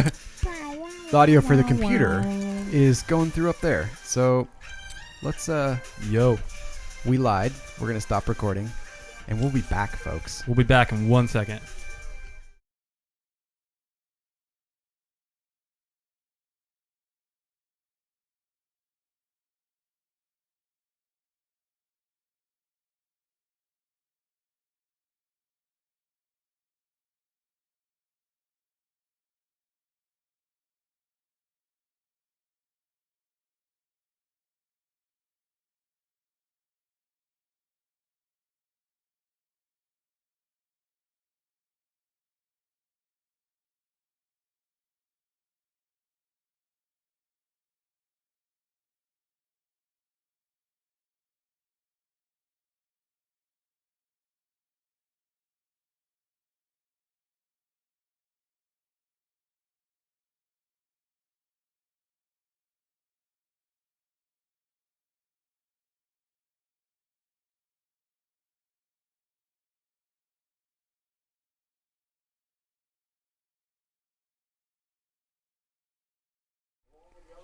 the audio for the computer is going through up there. So let's we lied. We're gonna stop recording, and we'll be back, folks. We'll be back in 1 second.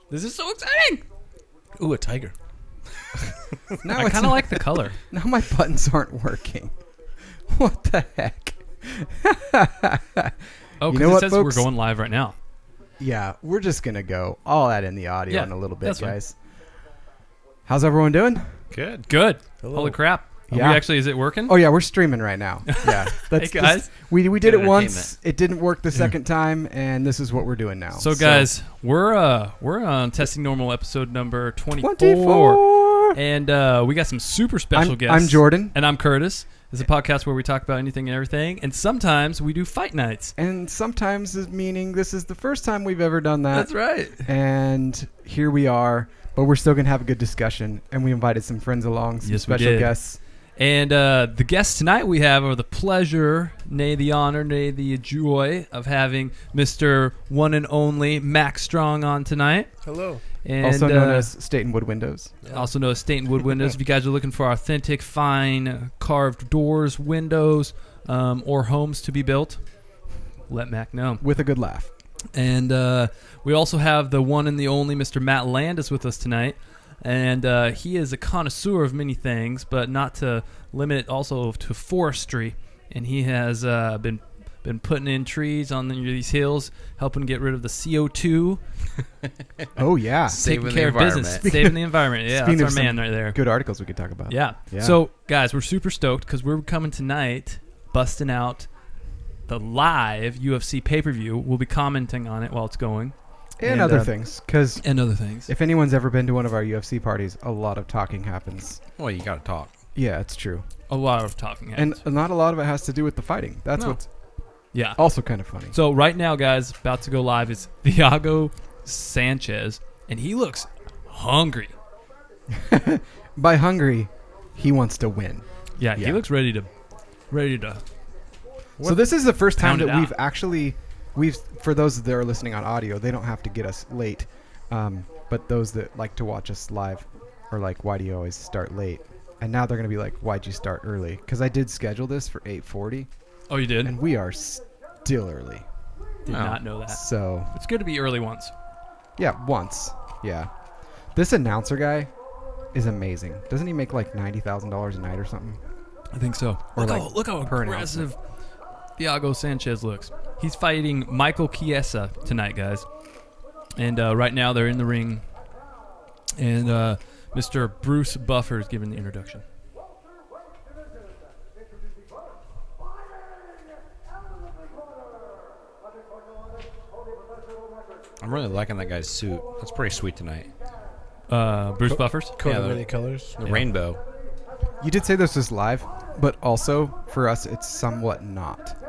This is so exciting! Ooh, a tiger. Now I kind of like the color. Now my buttons aren't working. What the heck? Oh, because it says folks? We're going live right now. Yeah, we're just going to go all that in the audio in a little bit, that's guys. How's everyone doing? Good. Good. Hello. Holy crap. Yeah. Is it working? Oh, yeah, we're streaming right now. Yeah. Hey, guys. We did Good it once. It didn't work the second time, and this is what we're doing now. So guys, we're on Testing Normal episode number 24. 24. And we got some super special guests. I'm Jordan. And I'm Curtis. It's a podcast where we talk about anything and everything. And sometimes we do fight nights. And sometimes meaning this is the first time we've ever done that. That's right. And here we are. But we're still going to have a good discussion. And we invited some friends along, some special guests. And the guests tonight we have are the pleasure, nay the honor, nay the joy of having Mr. One and Only Mack Strawn on tonight. Hello. And, also known as State and Wood Windows. Yeah. Also known as State and Wood Windows. If you guys are looking for authentic, fine, carved doors, windows, or homes to be built, let Mack know. With a good laugh. And we also have the one and the only Mr. Matt Landis with us tonight. And he is a connoisseur of many things, but not to limit it also to forestry. And he has been putting in trees on these hills, helping get rid of the CO2. Oh, yeah. Taking care of business. Saving the environment. Yeah, that's our man right there. Good articles we could talk about. Yeah. So, guys, we're super stoked because we're coming tonight, busting out the live UFC pay-per-view. We'll be commenting on it while it's going. And other things. And other things. If anyone's ever been to one of our UFC parties, a lot of talking happens. Well, you got to talk. Yeah, it's true. A lot of talking happens. And not a lot of it has to do with the fighting. That's what's also kind of funny. So right now, guys, about to go live is Thiago Sanchez, and he looks hungry. By hungry, he wants to win. Yeah, he looks ready to. So this is the first time that Pound we've for those that are listening on audio, they don't have to get us late. But those that like to watch us live are like, why do you always start late? And now they're going to be like, why'd you start early? Because I did schedule this for 8:40. Oh, you did? And we are still early. Did not know that. So it's good to be early once. Yeah, once. Yeah. This announcer guy is amazing. Doesn't he make like $90,000 a night or something? I think so. Or look how aggressive Thiago Sanchez looks. He's fighting Michael Chiesa tonight, guys. And right now they're in the ring. And Mr. Bruce Buffer is giving the introduction. I'm really liking that guy's suit. That's pretty sweet tonight. Bruce Buffer's? Coat of many colors. The rainbow. You did say this was live, but also for us it's somewhat not.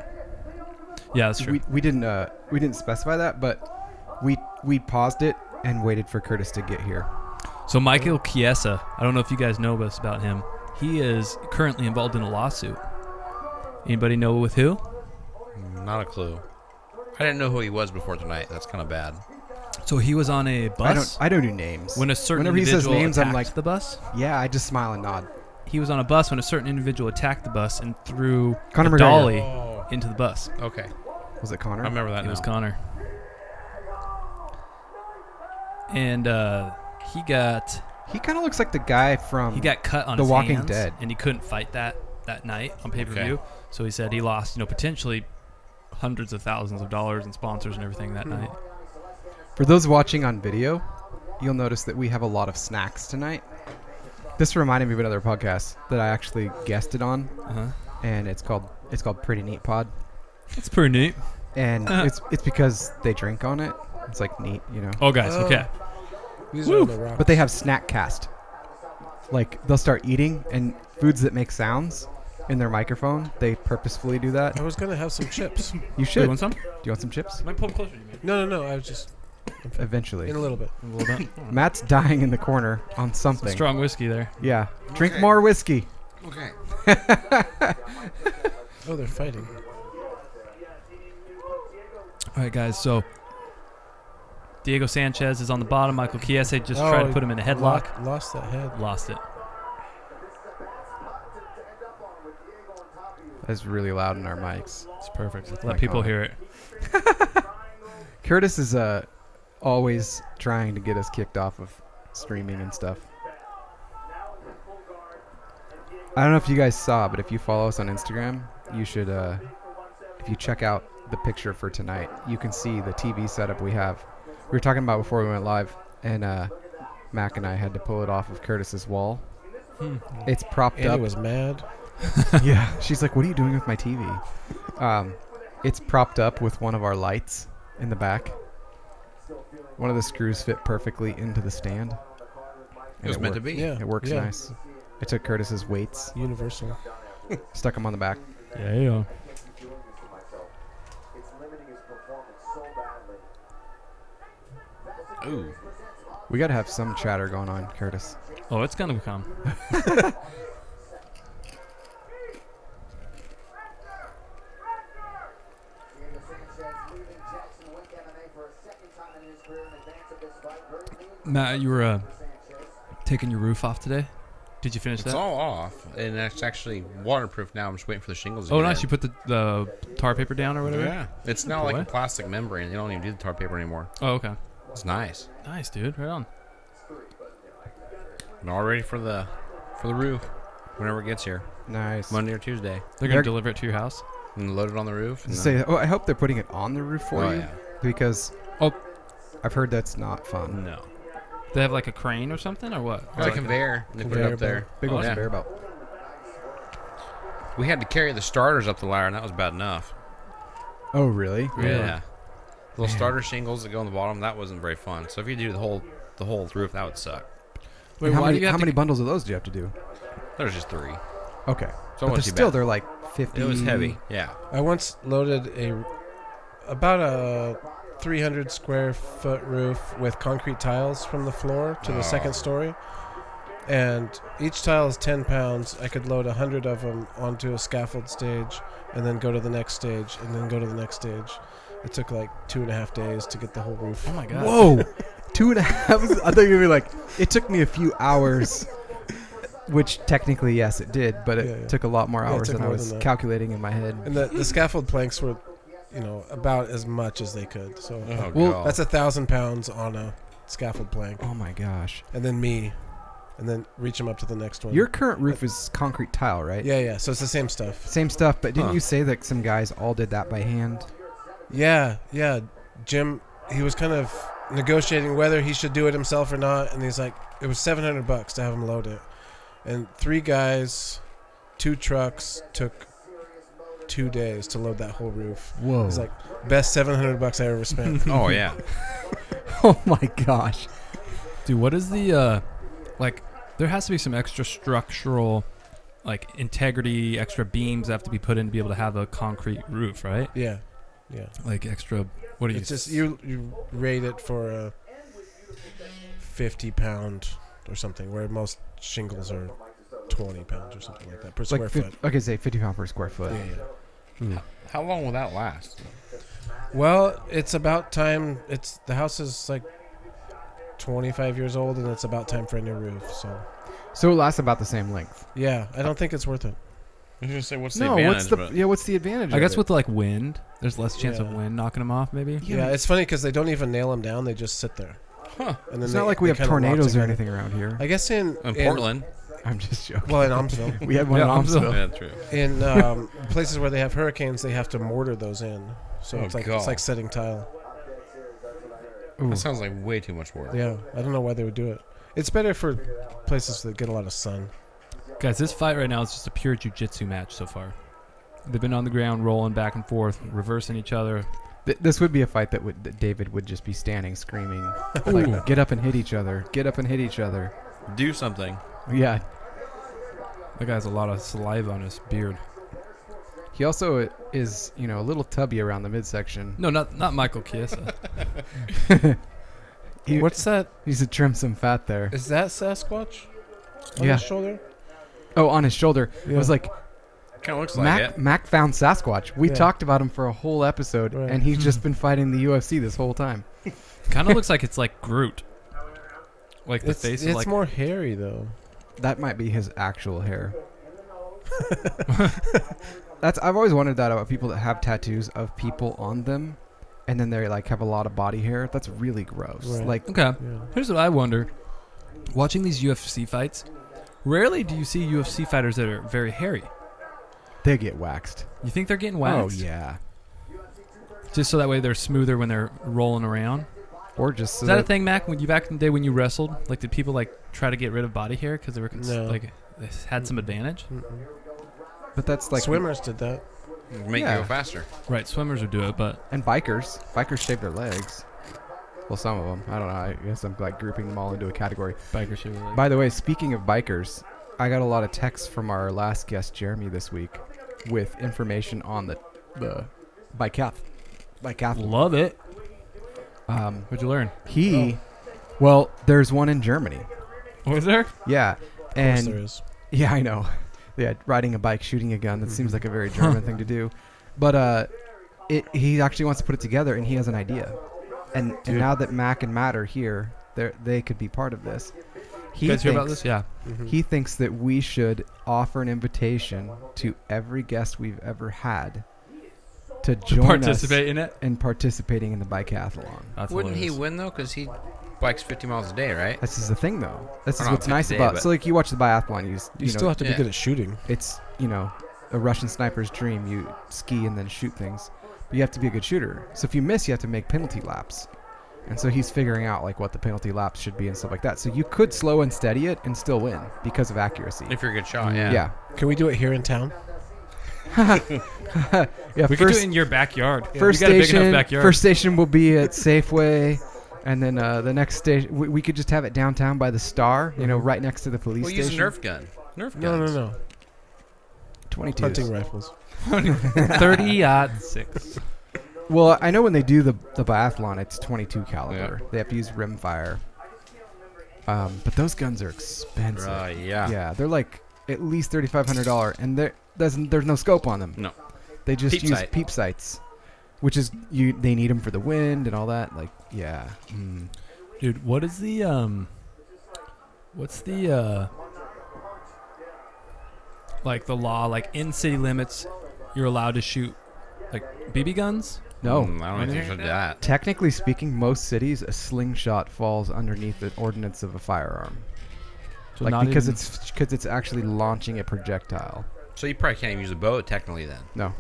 Yeah, that's true. We didn't specify that, but we paused it and waited for Curtis to get here. So Michael Chiesa, I don't know if you guys know this about him. He is currently involved in a lawsuit. Anybody know with who? Not a clue. I didn't know who he was before tonight. That's kind of bad. So he was on a bus. I don't do names. When a certain Whenever he says individual names, attacked I'm like the bus. Yeah, I just smile and nod. He was on a bus when a certain individual attacked the bus and threw Conor a McGregor. dolly into the bus. Okay. Was it Connor? I remember that It now. was Connor. and he got kind of looks like the guy from cut on The his Walking hands, Dead. and he couldn't fight that night on pay-per-view. Okay. So he said he lost, potentially hundreds of thousands of dollars in sponsors and everything that night. For those watching on video, you'll notice that we have a lot of snacks tonight. This reminded me of another podcast that I actually guested on, and it's called Pretty Neat Pod. It's pretty neat. And it's because they drink on it. It's like neat, Oh, guys, okay. These are on the rocks. But they have snack cast. Like they'll start eating and foods that make sounds in their microphone. They purposefully do that. I was gonna have some chips. You should. You want some? Do you want some chips? Might pull closer to you, man. No. I was just Eventually. in a little bit. A little bit. Matt's dying in the corner on Some something. strong whiskey there. Yeah. Drink Okay. more whiskey. Okay. Oh, they're fighting. All right, guys. So Diego Sanchez is on the bottom. Michael Chiesa just tried to put him in a headlock. Lost that head. Lost it. That's really loud in our mics. It's perfect. my Let people God. hear it. Curtis is always trying to get us kicked off of streaming and stuff. I don't know if you guys saw, but if you follow us on Instagram, you should, if you check out the picture for tonight, you can see the TV setup we have. We were talking about before we went live, and Mac and I had to pull it off of Curtis's wall. It's propped Annie up. was mad. Yeah, she's like, "What are you doing with my TV?" It's propped up with one of our lights in the back. One of the screws fit perfectly into the stand. It was meant to be. Yeah. It works yeah. nice. I took Curtis's weights, Universal. stuck them on the back. Yeah. Ooh. We got to have some chatter going on, Curtis. Oh, it's gonna come. Matt, you were taking your roof off today. Did you finish It's that? all off, and it's actually waterproof now. I'm just waiting for the shingles to Oh, get nice. in. You put the tar paper down or whatever? Yeah. It's now like boy. a plastic membrane. They don't even do the tar paper anymore. Oh, okay. It's nice. Nice, dude. Right on. I'm all ready for the roof whenever it gets here. Nice. Monday or Tuesday. They're going to deliver it to your house? And load it on the roof. And Say, I hope they're putting it on the roof for Oh, you, yeah. because I've heard that's not fun. No. They have like a crane or something or what? It's a conveyor. They put it Conveyor up there. Big old yeah. conveyor belt. We had to carry the starters up the ladder, and that was bad enough. Oh, really? Yeah. Little starter shingles that go on the bottom, that wasn't very fun. So if you do the whole roof, that would suck. Wait, And how why many, do you have how to many bundles of those do you have to do? There's just 3. Okay. So but it they're wasn't too still, bad. they're like 50. It was heavy. Yeah. I once loaded about a 300 square foot roof with concrete tiles from the floor to the second story. And each tile is 10 pounds. I could load 100 of them onto a scaffold stage and then go to the next stage and then go to the next stage. It took like 2.5 days to get the whole roof. Oh, my God. Whoa. 2.5. I thought you were going to be like, it took me a few hours, which technically, yes, it did, but it Yeah. took a lot more Yeah, it hours took than I more was than that. calculating in my head. And the scaffold planks were, about as much as they could. So Oh, Well, God. that's 1,000 pounds on a scaffold plank. Oh, my gosh. And then me. And then reach them up to the next one. Your current roof is concrete tile, right? Yeah. So it's the same stuff. Same stuff, but didn't Huh. you say that some guys all did that by hand? Yeah. Jim, he was kind of negotiating whether he should do it himself or not, and he's like, it was $700 to have him load it, and 3 guys, 2 trucks took 2 days to load that whole roof. Whoa. It's like best $700 I ever spent. Oh, yeah. Oh, my gosh. Dude, what is the, there has to be some extra structural, integrity, extra beams that have to be put in to be able to have a concrete roof, right? Yeah. Like extra, what do you It's just you rate it for a 50 pound or something, where most shingles are 20 pounds or something like that per It's square like foot. okay, say 50 pounds per square foot. Yeah. How long will that last? Well, it's about time. The house is like 25 years old, and it's about time for a new roof. So it lasts about the same length. Yeah, I don't think it's worth it. I was going to say, what's the No, advantage? what's the advantage? I of guess it? with wind, there's less chance of Yeah. wind knocking them off, maybe. Yeah, it's funny because they don't even nail them down; they just sit there. Huh. And then It's they- not like we they have kinda lock tornadoes or together. anything around here. I guess in Portland. I'm just joking. Well, in Amstville. We had one Yeah, in Amstville. Amstville. Yeah, true. In places where they have hurricanes, they have to mortar those in. So Oh, it's like God. it's like setting tile. Ooh. That sounds like way too much work. Yeah, I don't know why they would do it. It's better for places that get a lot of sun. Guys, this fight right now is just a pure jiu-jitsu match so far. They've been on the ground rolling back and forth, reversing each other. This would be a fight that David would just be standing screaming, like, get up and hit each other. Get up and hit each other. Do something. Yeah. That guy has a lot of saliva on his beard. He also is, a little tubby around the midsection. No, not Michael Chiesa. What's that? He's to trim some fat there. Is that Sasquatch? On Yeah. his shoulder? Oh, on his shoulder. It was like Kind of looks like it. Mac found Sasquatch. We Yeah. talked about him for a whole episode, Right. and he's just been fighting the UFC this whole time. Kind of looks like it's like Groot. Like the face is It's like more hairy though. That might be his actual hair. I've always wondered that about people that have tattoos of people on them, and then they like have a lot of body hair. That's really gross. Right. Like, Okay. Yeah. Here's what I wonder. Watching these UFC fights, rarely do you see UFC fighters that are very hairy. they get waxed. You think they're getting waxed? Oh yeah. Just so that way they're smoother when they're rolling around? Or just so Is that a thing, Mac? When you back in the day when you wrestled, like did people like try to get rid of body hair because they were No. like they had some advantage? Mm-mm. But that's like Swimmers did that. Make Yeah. you go faster. Right, swimmers would do it, but And bikers shave their legs. Well, some of them. I don't know. I guess I'm like grouping them all into a category. bikers should like. By the way, speaking of bikers, I got a lot of texts from our last guest, Jeremy, this week, with information on the bikeathlon. Love it. What'd you learn? Well, there's one in Germany. Was there? Yeah, Of course and there is. yeah, I know. Yeah, riding a bike, shooting a gun. That seems like a very German thing to do. But he actually wants to put it together, and he has an idea. And now that Mac and Matt are here, they could be part of this. You guys hear about this? Yeah. Mhm. He thinks that we should offer an invitation to every guest we've ever had to join Participate us in it. in participating in the bikeathlon. That's Wouldn't he hilarious. win though? Because he bikes 50 miles a day, right? This is the thing, though. This Or is not what's nice 50 day, about. but- So, like, you watch the biathlon, You still have to be Yeah. good at shooting. it's a Russian sniper's dream. You ski and then shoot things, but you have to be a good shooter. So if you miss, you have to make penalty laps. And so he's figuring out like what the penalty laps should be and stuff like that. So you could slow and steady it and still win because of accuracy. If you're a good shot, yeah. Yeah. Can we do it here in town? Yeah. We could do it in your backyard. First you got a big enough station. backyard. First station will be at Safeway, and then the next station we could just have it downtown by the Star. Right next to the police We'll use a station. Nerf gun. Nerf No, guns. no. 22. Hunting rifles. 30-06. Well, I know when they do the biathlon, it's 22 caliber. They have to use rimfire. But those guns are expensive. Yeah. Yeah, they're like at least $3,500, and there's no scope on them. No. They just Peep use sight. peep sights, which is they need them for the wind and all that. Like, yeah. Dude, what is the what's the like the law, like in city limits you're allowed to shoot like BB guns? No. I don't think you should do that. Technically speaking, most cities a slingshot falls underneath the ordinance of a firearm, So like not because even- it's actually launching a projectile. So you probably can't even use a bow technically then. No.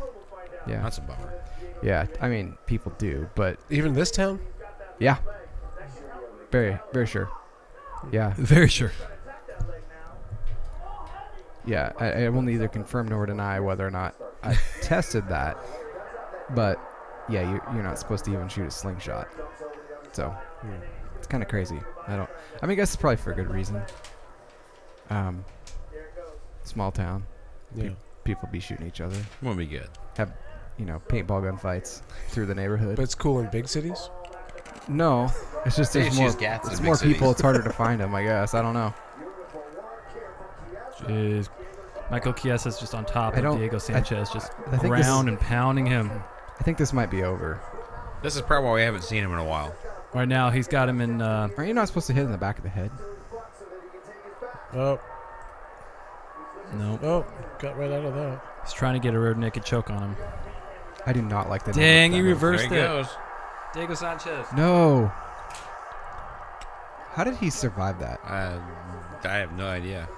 Yeah. That's a bummer. Yeah. I mean, people do, but Even this town? yeah. Very, very sure. Yeah. very sure. Yeah, I will neither confirm nor deny whether or not I tested that. But yeah, you're not supposed to even shoot a slingshot. So it's kind of crazy. I guess it's probably for a good reason. Small town, Yeah. people be shooting each other. Won't be good. Have paintball gun fights through the neighborhood. But it's cool in big cities? No, it's just They there's just more. use gats in It's big more cities. people. It's harder to find them. I guess. I don't know. Jeez. Michael Chiesa's just on top I of don't- Diego Sanchez, just I think this- ground and pounding him. I think this might be over. This is probably why we haven't seen him in a while. Right now, he's got him in. Aren't you not supposed to hit in the back of the head? Oh, No, got right out of that. he's trying to get a rear naked choke on him. I do not like the. Dang, he that move. reversed There he it. goes. Diego Sanchez. No. How did he survive that? I have no idea.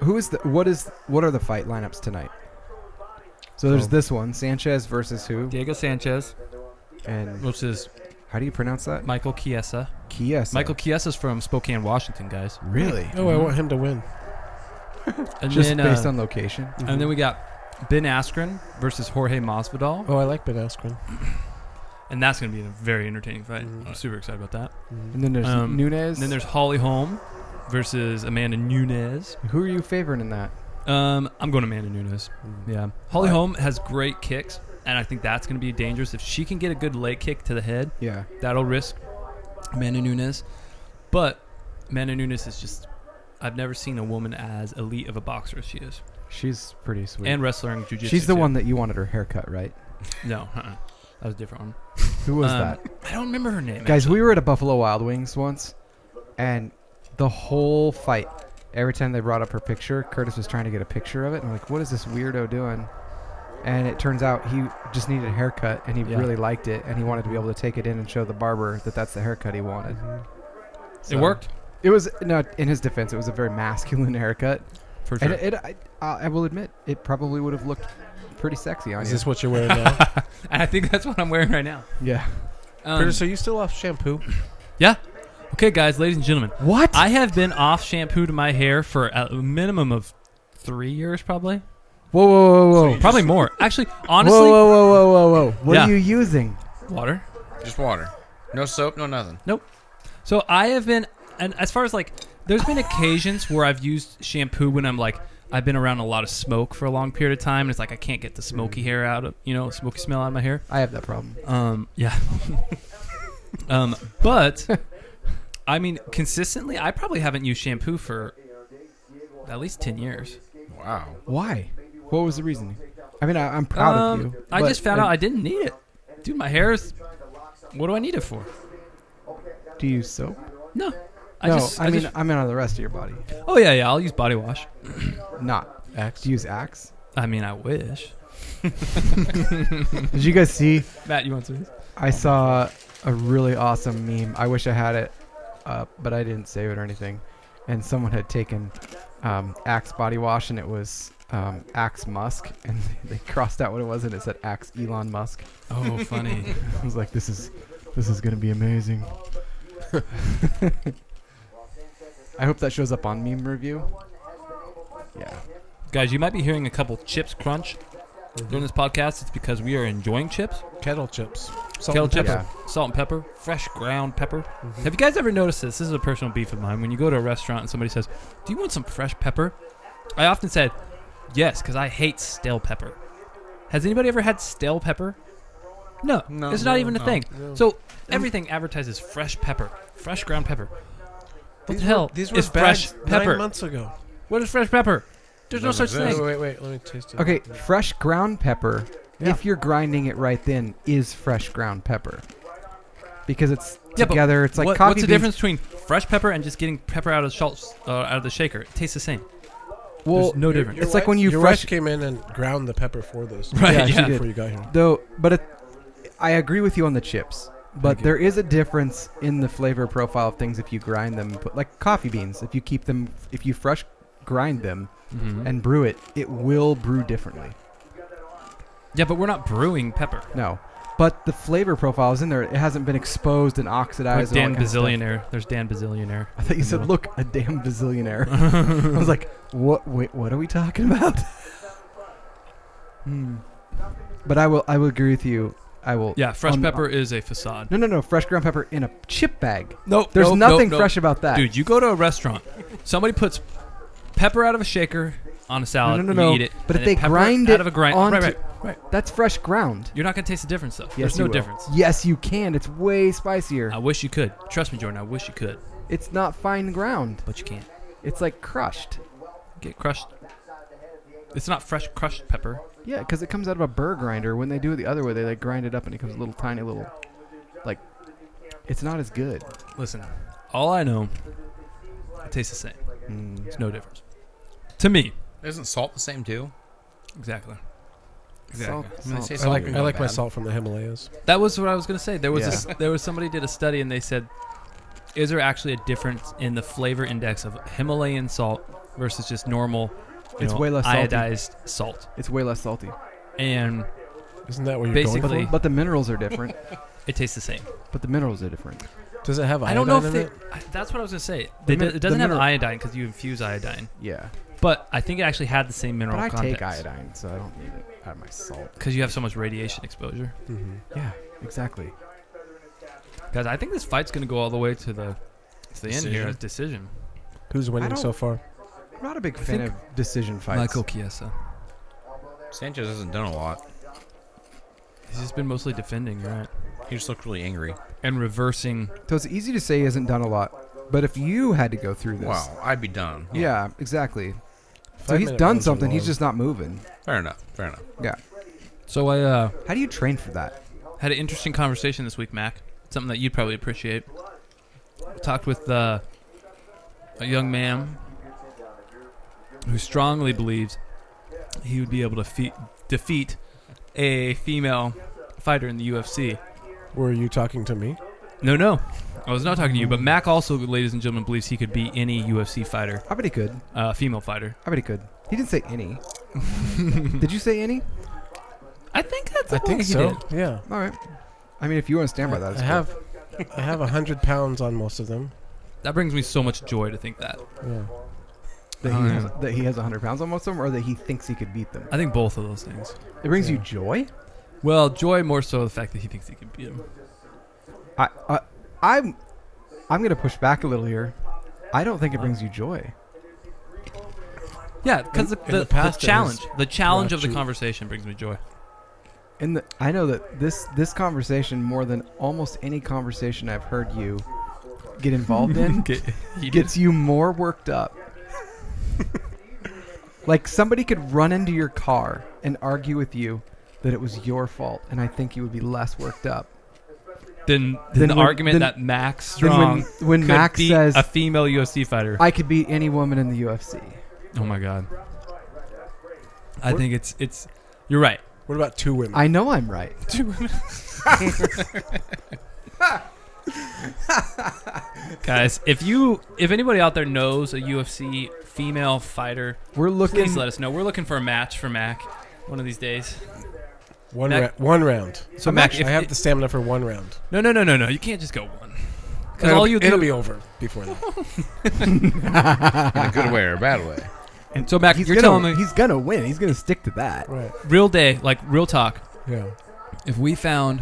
What are the fight lineups tonight? So there's this one, Sanchez versus who? Diego Sanchez, And which is how do you pronounce that? Michael Chiesa. Chiesa. Michael Chiesa's from Spokane, Washington, guys. Really? Oh, I want him to win. And Just then, based on location? and then we got Ben Askren versus Jorge Masvidal, Oh, I like Ben Askren. and that's going to be a very entertaining fight. Mhm. I'm super excited about that. And then there's Nunes. And then there's Holly Holm versus Amanda Nunes. Who are you favoring in that? I'm going Amanda Nunes. Yeah. Holly Holm has great kicks, and I think that's going to be dangerous. If she can get a good leg kick to the head, Yeah. that'll risk Amanda Nunes. But Amanda Nunes is just... I've never seen a woman as elite of a boxer as she is. She's pretty sweet. And wrestler and jiu-jitsu. She's the too. one that you wanted her haircut, right? No, that was a different one. Who was that? I don't remember her name. Guys, actually. we were at a Buffalo Wild Wings once, and the whole fight, every time they brought up her picture, Curtis was trying to get a picture of it, and I'm like, what is this weirdo doing? And it turns out he just needed a haircut, and he really liked it, and he wanted to be able to take it in and show the barber that that's the haircut he wanted. It worked? It was, no, in his defense, it was a very masculine haircut. For sure. And I will admit, it probably would have looked pretty sexy on Is you. this what you're wearing now? And I think that's what I'm wearing right now. Yeah. Curtis, are you still off shampoo? Yeah. Okay, guys, ladies and gentlemen. What? I have been off shampoo to my hair for a minimum of 3 years, probably. Whoa, whoa, whoa, whoa. Probably more. Actually, honestly, Whoa, whoa, whoa, whoa, whoa, whoa. What Yeah. are you using? water. Just water. No soap, no nothing. So I have been, and as far as like, there's been occasions where I've used shampoo when I'm like, I've been around a lot of smoke for a long period of time, and it's like I can't get the smoky hair out of, smoky smell out of my hair. I have that problem. Yeah. But I mean, consistently, I probably haven't used shampoo for at least 10 years. Wow. Why? What was the reason? I mean, I'm proud of you. I but just found out I didn't need it. Dude, my hair is... What do I need it for? Do you use soap? No. I mean on the rest of your body. Oh, yeah, I'll use body wash. Not Axe. Do you use Axe? I mean, I wish. Did you guys see? Matt, you want to? I saw a really awesome meme. I wish I had it up, but I didn't save it or anything. And someone had taken Axe body wash, and it was Axe Musk, and they crossed out what it was, and it said Axe Elon Musk. Oh, funny. I was like, this is gonna be amazing. I hope that shows up on meme review. Yeah. Guys, you might be hearing a couple chips crunch during this podcast. It's because we are enjoying chips. Kettle chips. Kettle and chips, pepper. salt and pepper, fresh ground pepper. Have you guys ever noticed this? This is a personal beef of mine. When you go to a restaurant and somebody says, do you want some fresh pepper? I often said, yes, because I hate stale pepper. Has anybody ever had stale pepper? No, it's not even a thing. No. So everything advertises fresh pepper, fresh ground pepper. What the hell These were is fresh bagged pepper? 9 months ago. What is fresh pepper? There's no such Doesn't thing. Wait. Let me taste it. Okay, fresh ground pepper, Yeah. if you're grinding it right then, is fresh ground pepper. Because it's Yeah, but together, it's like What's coffee the beans. difference between fresh pepper and just getting pepper out of the shaker? It tastes the same. Well, There's no difference. It's like when you your fresh- wife came in and ground the pepper for this. Right, Yeah, she yeah. did. Before you got here. Though, but I agree with you on the chips. But Thank you. there is a difference in the flavor profile of things if you grind them. But like coffee beans, if you fresh grind them Mhm. and brew it, it will brew differently. Yeah, but we're not brewing pepper. No. But the flavor profile is in there. It hasn't been exposed and Like oxidized. and all Dan that kind of stuff. Bazillionaire. There's Dan Bazillionaire. I thought you said, No. look, a damn bazillionaire. I was like, what? Wait, what are we talking about? But I will agree with you. I will. Yeah, fresh pepper is a facade. No. Fresh ground pepper in a chip bag. Nope. There's nope, nothing nope, fresh about that. Dude, you go to a restaurant. Somebody puts pepper out of a shaker on a salad. No. You eat it. But if and then they pepper grind out it of a grind, onto- right. That's fresh ground. You're not gonna taste the difference though. Yes, There's you no will. difference. Yes, you can. It's way spicier. I wish you could. Trust me, Jordan. I wish you could, It's not fine ground. but you can't. It's like crushed. Get crushed. It's not fresh crushed pepper. Yeah, because it comes out of a burr grinder. When they do it the other way, they like grind it up and it comes a little tiny little, like, it's not as good. Listen, all I know, it tastes the same. Mm. There's no difference. To me. Isn't salt the same too? Exactly. Salt, I mean, they salt. say I salt like is my not bad. salt from the Himalayas. That was what I was gonna say. There was Yeah. there was somebody did a study and they said is there actually a difference in the flavor index of Himalayan salt versus just normal, It's way less salty. iodized salt? It's way less salty. And Isn't that what you're Basically- going But the minerals are different. it tastes the same. But the minerals are different. for? Does it have I iodine don't know if in they. it? That's what I was gonna say. The It doesn't have mineral- iodine because you infuse iodine, Yeah. but I think it actually had the same mineral But I contents. take iodine, so I don't need it out of my salt. Because you have so much radiation exposure. Mm-hmm. Yeah, exactly. Guys, I think this fight's gonna go all the way to the end here. Decision? As decision. Who's winning don't- so far? I'm not a big fan of decision fights. Michael Chiesa. Sanchez hasn't done a lot. He's just been mostly defending, you're right? He just looked really angry. And reversing. So it's easy to say he hasn't done a lot, but if you had to go through this, Wow, I'd be done. yeah, exactly. So 5 he's minute done rounds are something. He's long. just not moving. Fair enough. Fair enough. Yeah. So I How do you train for that? had an interesting conversation this week, Mac. Something that you'd probably appreciate. I talked with a young man who strongly believes he would be able to defeat a female fighter in the UFC. Were you talking to me? No. I was not talking to you, but Mac also, ladies and gentlemen, believes he could beat any UFC fighter, I bet he could. female fighter. I bet he could. He didn't say any. Did you say any? I think that's. I think he so. did. Yeah. All right. I mean, if you want to stand by that, it's I have 100 pounds on most of them. That brings me so much joy to think that. Yeah. cool. That he has 100 pounds on most of them, or that he thinks he could beat them. I think both of those things. It brings you Yeah. joy. Well, joy more so the fact that he thinks he can beat him. I'm going to push back a little here. I don't think it brings you joy. Yeah, because In the the past it challenge, has the challenge of brought the you- conversation brings me joy. I know that this conversation, more than almost any conversation I've heard you get involved in, gets you more worked up. Like somebody could run into your car and argue with you that it was your fault, and I think you would be less worked up. Then Then the when- argument then- that Max Then Strong when could Max beat says a female UFC fighter. I could beat any woman in the UFC. Oh my god. I think it's. You're right. What about 2 women? I know I'm right. Guys, if anybody out there knows a UFC female fighter, We're looking. please let us know. We're looking for a match for Mac one of these days. One Mac- round. So Mac, I have the stamina for 1 round. No. You can't just go one. Because It'll, all you do. it'll be over before that. In a good way or a bad way. And So Mac, you're telling me he's gonna win. He's gonna stick to that. Right. real day, like real talk. Yeah. If we found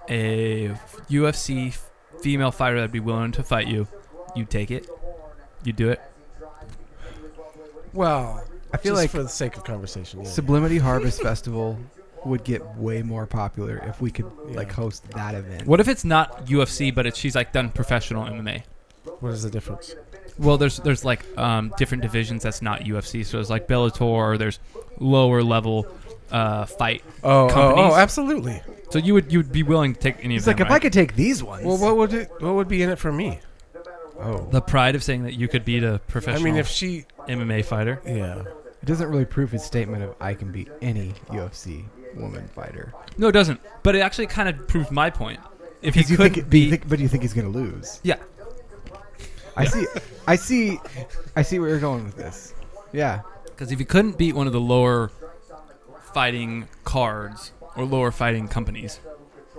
a UFC female fighter that'd be willing to fight you, you'd take it. You'd do it. Well, I feel just like for the sake of conversation. Yeah. Sublimity Harvest Festival would get way more popular if we could like Yeah. host that event. What if it's not UFC, but she's like done professional MMA? What is the difference? Well, there's like different divisions that's not UFC. So there's like Bellator. There's lower level fight. companies. Oh, absolutely. So you'd be willing to take any He's of them, like, if right? I could take these ones. Well, what would be in it for me? Oh, The pride of saying that you could beat a professional I mean, if she, MMA fighter. yeah, it doesn't really prove his statement of I can beat any UFC woman fighter. No, it doesn't. But it actually kind of proves my point. If he Because you could think, beat, but you think he's gonna lose? yeah, I see where you're going with this. Yeah. because if he couldn't beat one of the lower fighting cards or lower fighting companies,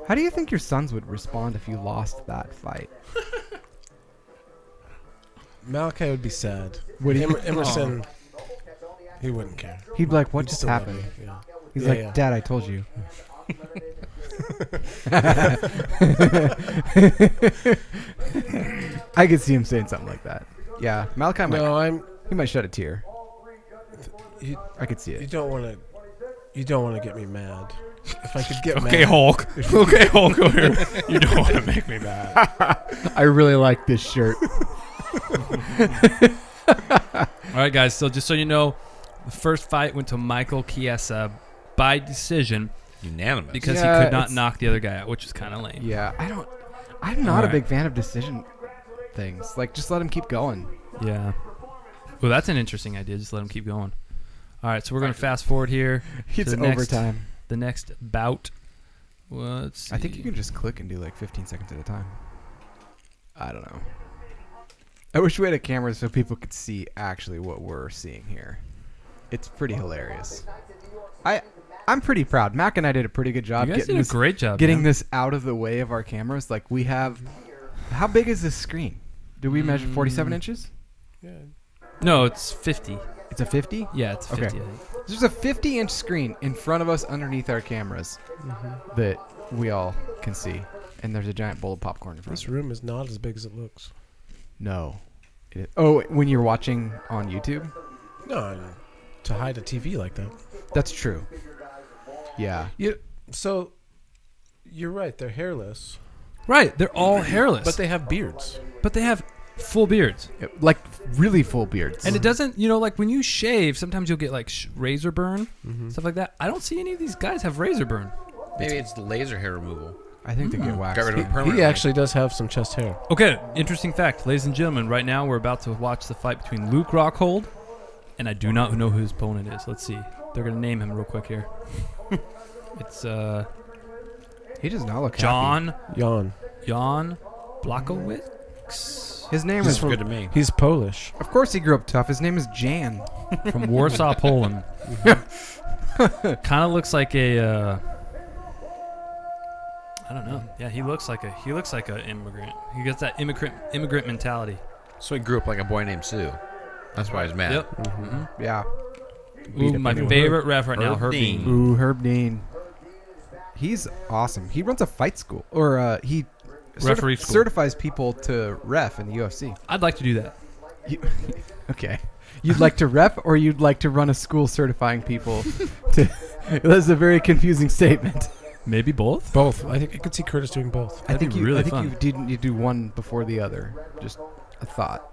How do you think your sons would respond if you lost that fight? Malachi would be sad. Would he? Emerson, he wouldn't care. He'd be like, "What He'd just still love happened?" me, Yeah. He's Yeah, like, yeah. "Dad, I told you." I could see him saying something like that. Yeah, Malachi might. No, He might shed a tear. You, I could see you it. don't want to. You don't want to get me mad. If I could get okay, mad. Hulk. Okay, Hulk, over here. You don't want to make me mad. I really like this shirt. All right, guys. So just so you know, the first fight went to Michael Chiesa by decision Unanimous. because Yeah, he could not it's- knock the other guy out, which is kind of lame. Yeah, I'm not a Alright. big fan of decision things. Like, just let him keep going. Yeah. Well, that's an interesting idea. Just let him keep going. All right, so we're going to fast forward here. It's the next- overtime. The next bout. Let's see. I think you can just click and do like 15 seconds at a time. I don't know. I wish we had a camera so people could see actually what we're seeing here. It's pretty hilarious. I'm pretty proud. Mac and I did a pretty good job You guys did a great job getting man. this out of the way of our cameras. Like we have, how big is this screen? Do we measure 47 inches? Yeah. No, it's 50. It's a 50? Yeah, it's 50. Okay. I think. There's a 50-inch screen in front of us underneath our cameras that we all can see. And there's a giant bowl of popcorn in front This of us. room is not as big as it looks. No. Oh, when you're watching on YouTube? No, to hide a TV like that. That's true. Yeah. So, you're right. They're hairless, Right, they're all hairless, but they have beards. they have full beards. Like really full beards. And it doesn't, like when you shave, sometimes you'll get like razor burn, Mm-hmm. stuff like that. I don't see any of these guys have razor burn. Maybe it's the laser hair removal. I think they get waxed. Got rid of it He permanently. actually does have some chest hair. Okay, interesting fact, ladies and gentlemen. Right now, we're about to watch the fight between Luke Rockhold, and I do not know who his opponent is. Let's see. They're gonna name him real quick here. It's He does not look happy. Jan. Blachowicz His name This is is good to me. He's Polish. Of course he grew up tough. His name is Jan. from Warsaw, Poland. Kind of looks like a. I don't know. Yeah, he looks like an immigrant. He gets that immigrant mentality. So he grew up like a boy named Sue. That's why he's mad. Yep. Yeah. Ooh, my favorite ref right now, Herb Herb Dean. Dean. Ooh, Herb Dean. He's awesome. He runs a fight school. Or he Referee school. certifies people to ref in the UFC. I'd like to do that. Okay. You'd like to ref or you'd like to run a school certifying people to... That's a very confusing statement. Maybe both. Both. I think I could see Curtis doing both. I think be you really I think fun. you do one before the other. Just a thought.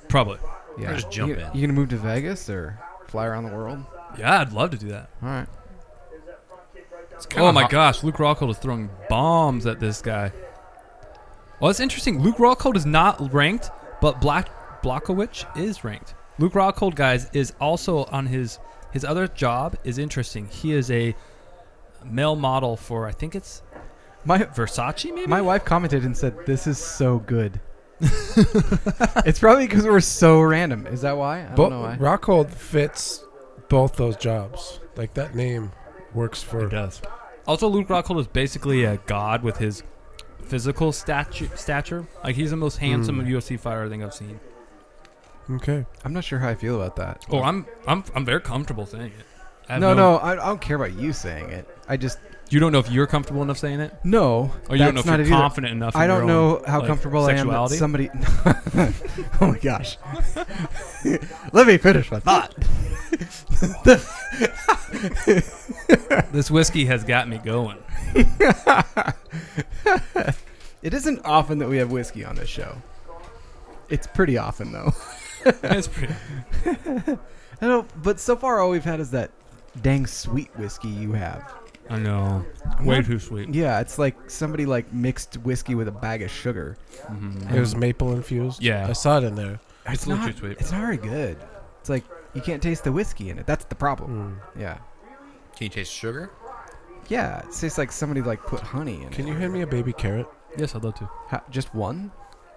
Probably. Yeah. just jump in. You gonna move to Vegas or fly around the world? Yeah, I'd love to do that. All right. Oh my gosh, Luke Rockhold is throwing bombs at this guy. Well, it's interesting. Luke Rockhold is not ranked, but Blachowicz is ranked. Luke Rockhold, guys, is also on his other job is interesting. He is a male model for, I think it's Versace, maybe? My wife commented and said, "This is so good." It's probably because we're so random. Is that why? I don't know why. Rockhold fits both those jobs. Like that name works for. It does. Also, Luke Rockhold is basically a god with his physical stature. Like, he's the most handsome UFC fighter I think I've seen. Okay. I'm not sure how I feel about that. Oh, I'm very comfortable saying it. I don't care about you saying it. I just You don't know if you're comfortable enough saying it? no. Or you don't know that's if not you're it either. confident enough in I your don't know own, how like, comfortable sexuality? I am that somebody. Oh my gosh. Let me finish my thought. This whiskey has got me going. It isn't often that we have whiskey on this show. It's pretty often though. It's pretty. I don't. But so far, all we've had is that dang sweet whiskey you have. I know. Way too sweet. Yeah, it's like somebody like mixed whiskey with a bag of sugar. It was maple infused. Yeah. I saw it in there. It's a little too sweet. It's not very good. It's like you can't taste the whiskey in it. That's the problem. Yeah. Can you taste sugar? Yeah, it tastes like somebody like put honey in Can it. you hand me a baby carrot? Yes, I'd love to. Just one?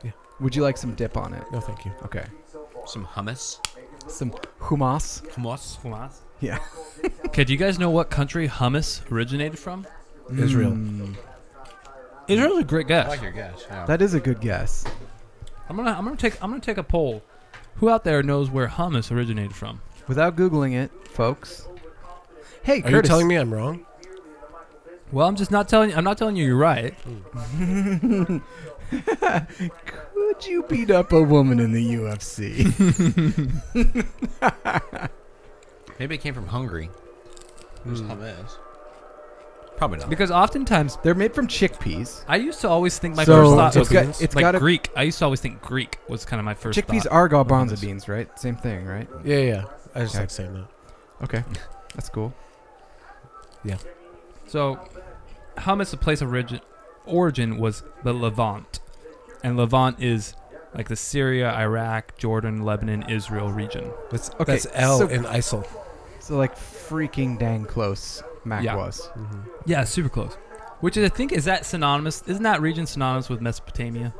Yeah. Would you like some dip on it? No, thank you. Okay. Some hummus? Some hummus? Hummus? Yeah. Okay, do you guys know what country hummus originated from? Israel. Israel's a great I guess. like your guess. Yeah. That is a good guess. I'm gonna take a poll. Who out there knows where hummus originated from? Without Googling it, folks. Hey, Are Curtis. you telling me I'm wrong? Well, I'm not telling you you're right. Could you beat up a woman in the UFC? Maybe it came from Hungary. There's hummus. Probably not. Because oftentimes They're made from chickpeas. I used to always think my So first thought it's was it's like gotta- Greek. I used to always think Greek was kind of my first Chickpeas thought. are garbanzo hummus. beans, right? Same thing, right? Yeah. I just Okay. like saying that. Okay. That's cool. So, hummus, the place of origin was the Levant. And Levant is like the Syria, Iraq, Jordan, Lebanon, Israel region. That's Okay, That's L so- in ISIL. So like freaking dang close Mac Yeah. was. Yeah, super close. Which is, I think, is that synonymous? Isn't that region synonymous with Mesopotamia?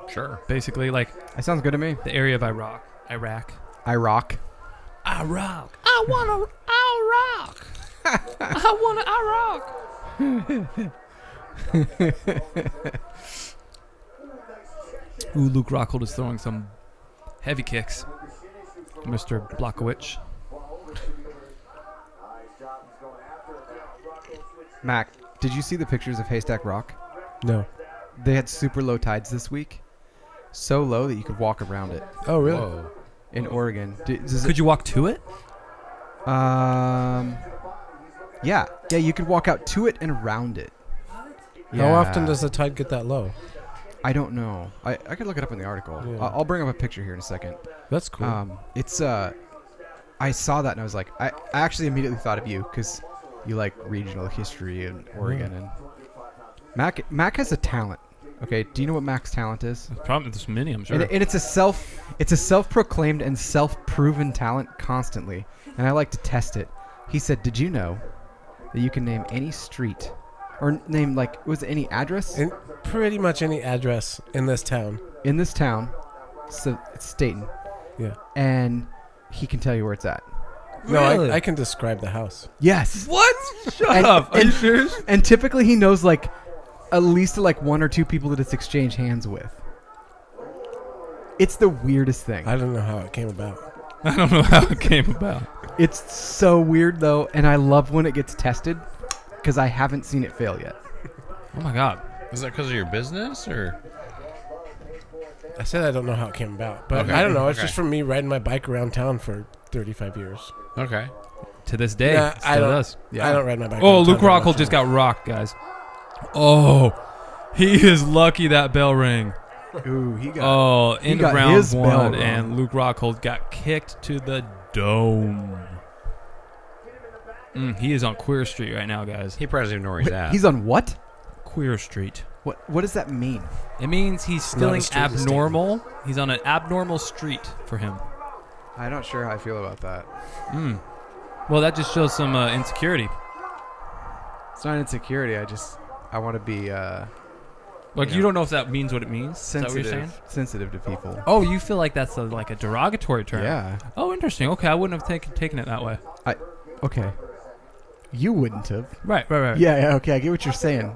Sure. Basically, like That sounds good to me. the area of Iraq. Iraq. I rock. I want to Iraq. I want to Iraq. Ooh, Luke Rockhold is throwing some heavy kicks. Mr. Blachowicz. Mac, did you see the pictures of Haystack Rock? No. They had super low tides this week. So low that you could walk around it Oh, really? Whoa. in Oregon. Does Could you walk to it? Yeah, you could walk out to it and around it. How often does the tide get that low? I don't know. I could look it up in the article. Yeah. I'll bring up a picture here in a second. That's cool. It's I saw that and I was like, I actually immediately thought of you because you like regional history in Oregon, and Mac has a talent. Okay, do you know what Mac's talent is? Probably there's many, I'm sure. And it's a self-proclaimed and self-proven talent constantly, and I like to test it. He said, "Did you know that you can name any street, or name was it any address In pretty much any address in this town. in this town? So it's Staten, Yeah. and he can tell you where it's at. No, Really? I can describe the house. Yes, What? Shut And- up. Are you and- serious? and typically he knows at least one or two people that it's exchanged hands with. It's the weirdest thing. I don't know how it came about. I don't know how it came about. It's so weird though, and I love when it gets tested because I haven't seen it fail yet. Oh my God. Is that because of your business or? I said I don't know how it came about, but Okay. I don't know. It's Okay. just from me riding my bike around town for 35 years. Okay. To this day, Nah, it I still don't- does. I don't ride my bike. Oh, around Luke town that Rockhold much just anymore. got rocked, guys. Oh, he is lucky that bell rang. Ooh, he got. Oh, in got round his bell one, rung. and Luke Rockhold got kicked to the dome. He is on Queer Street right now, guys. He probably doesn't even know where he's at. He's on what? Queer Street. What does that mean? It means he's Not a feeling street, it's abnormal. He's on an abnormal street for him. I'm not sure how I feel about that. Well, that just shows some insecurity. It's not insecurity. I want to be Like, Yeah. you don't know if that means what it means. Is that what you're saying? sensitive to people. Oh, you feel like that's a derogatory term. Yeah. Oh, interesting. Okay, I wouldn't have taken it that way. Okay. You wouldn't have. Right. Yeah. Okay. I get what you're saying.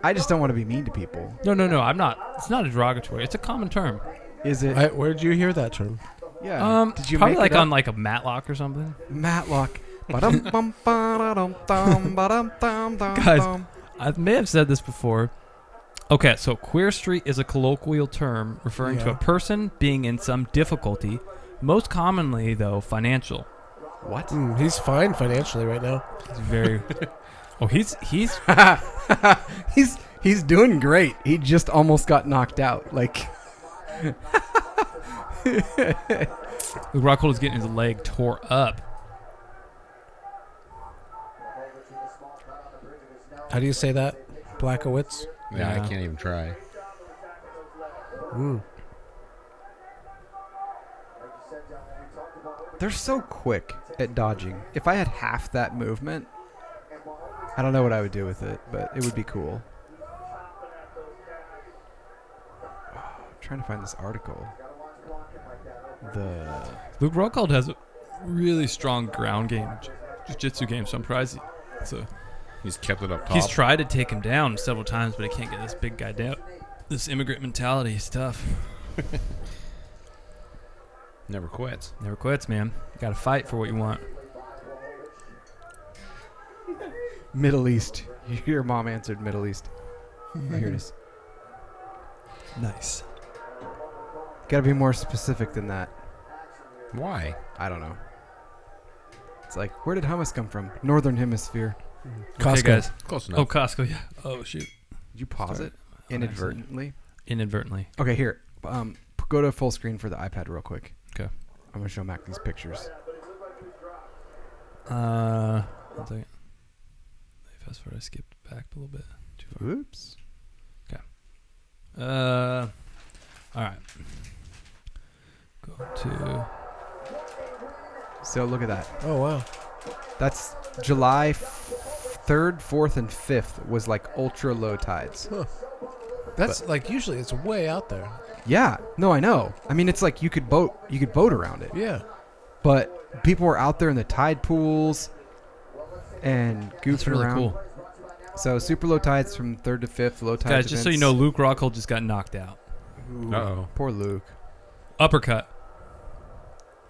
I just don't want to be mean to people. No. I'm not. It's not a derogatory. It's a common term. Is it? Where'd you hear that term? Yeah. Did you probably make it on up? a Matlock or something? Matlock. Guys, I may have said this before. Okay, so Queer Street is a colloquial term referring to Yeah. a person being in some difficulty, most commonly, though, financial. What? He's fine financially right now. It's very... Oh, he's He's doing great. He just almost got knocked out. Rockhold is getting his leg tore up. How do you say that? Blachowicz? Yeah, I Yeah. can't even try. They're so quick at dodging. If I had half that movement, I don't know what I would do with it, but it would be cool. I'm trying to find this article. Luke Rockhold has a really strong ground game, jiu-jitsu game, so I'm surprised. He's kept it up top. He's tried to take him down several times, but he can't get this big guy down. This immigrant mentality is tough. Never quits. Never quits, man. You got to fight for what you want. Middle East. Your mom answered Middle East. Here it is. Nice. Got to be more specific than that. Why? I don't know. It's like, where did hummus come from? Northern Hemisphere. Costco. Okay, guys. Close Oh, enough. Costco, yeah. Oh, shoot. Did you pause Sorry. it inadvertently? Inadvertently. Okay, here. Go to full screen for the iPad real quick. Okay. I'm going to show Mac these pictures. 1 second. Fast forward, I skipped back a little bit. Too far. Oops. All right. Go to... So look at that. Oh, wow. That's July 3rd, 4th, and 5th was ultra low tides. Huh. That's like usually it's way out there. Yeah. No, I know. I mean, it's like you could boat around it. Yeah. But people were out there in the tide pools and goofing That's really around. cool. So super low tides from 3rd to 5th. Low tides. Guys, just so you know, Luke Rockhold just got knocked out. Uh-oh. Poor Luke. Uppercut.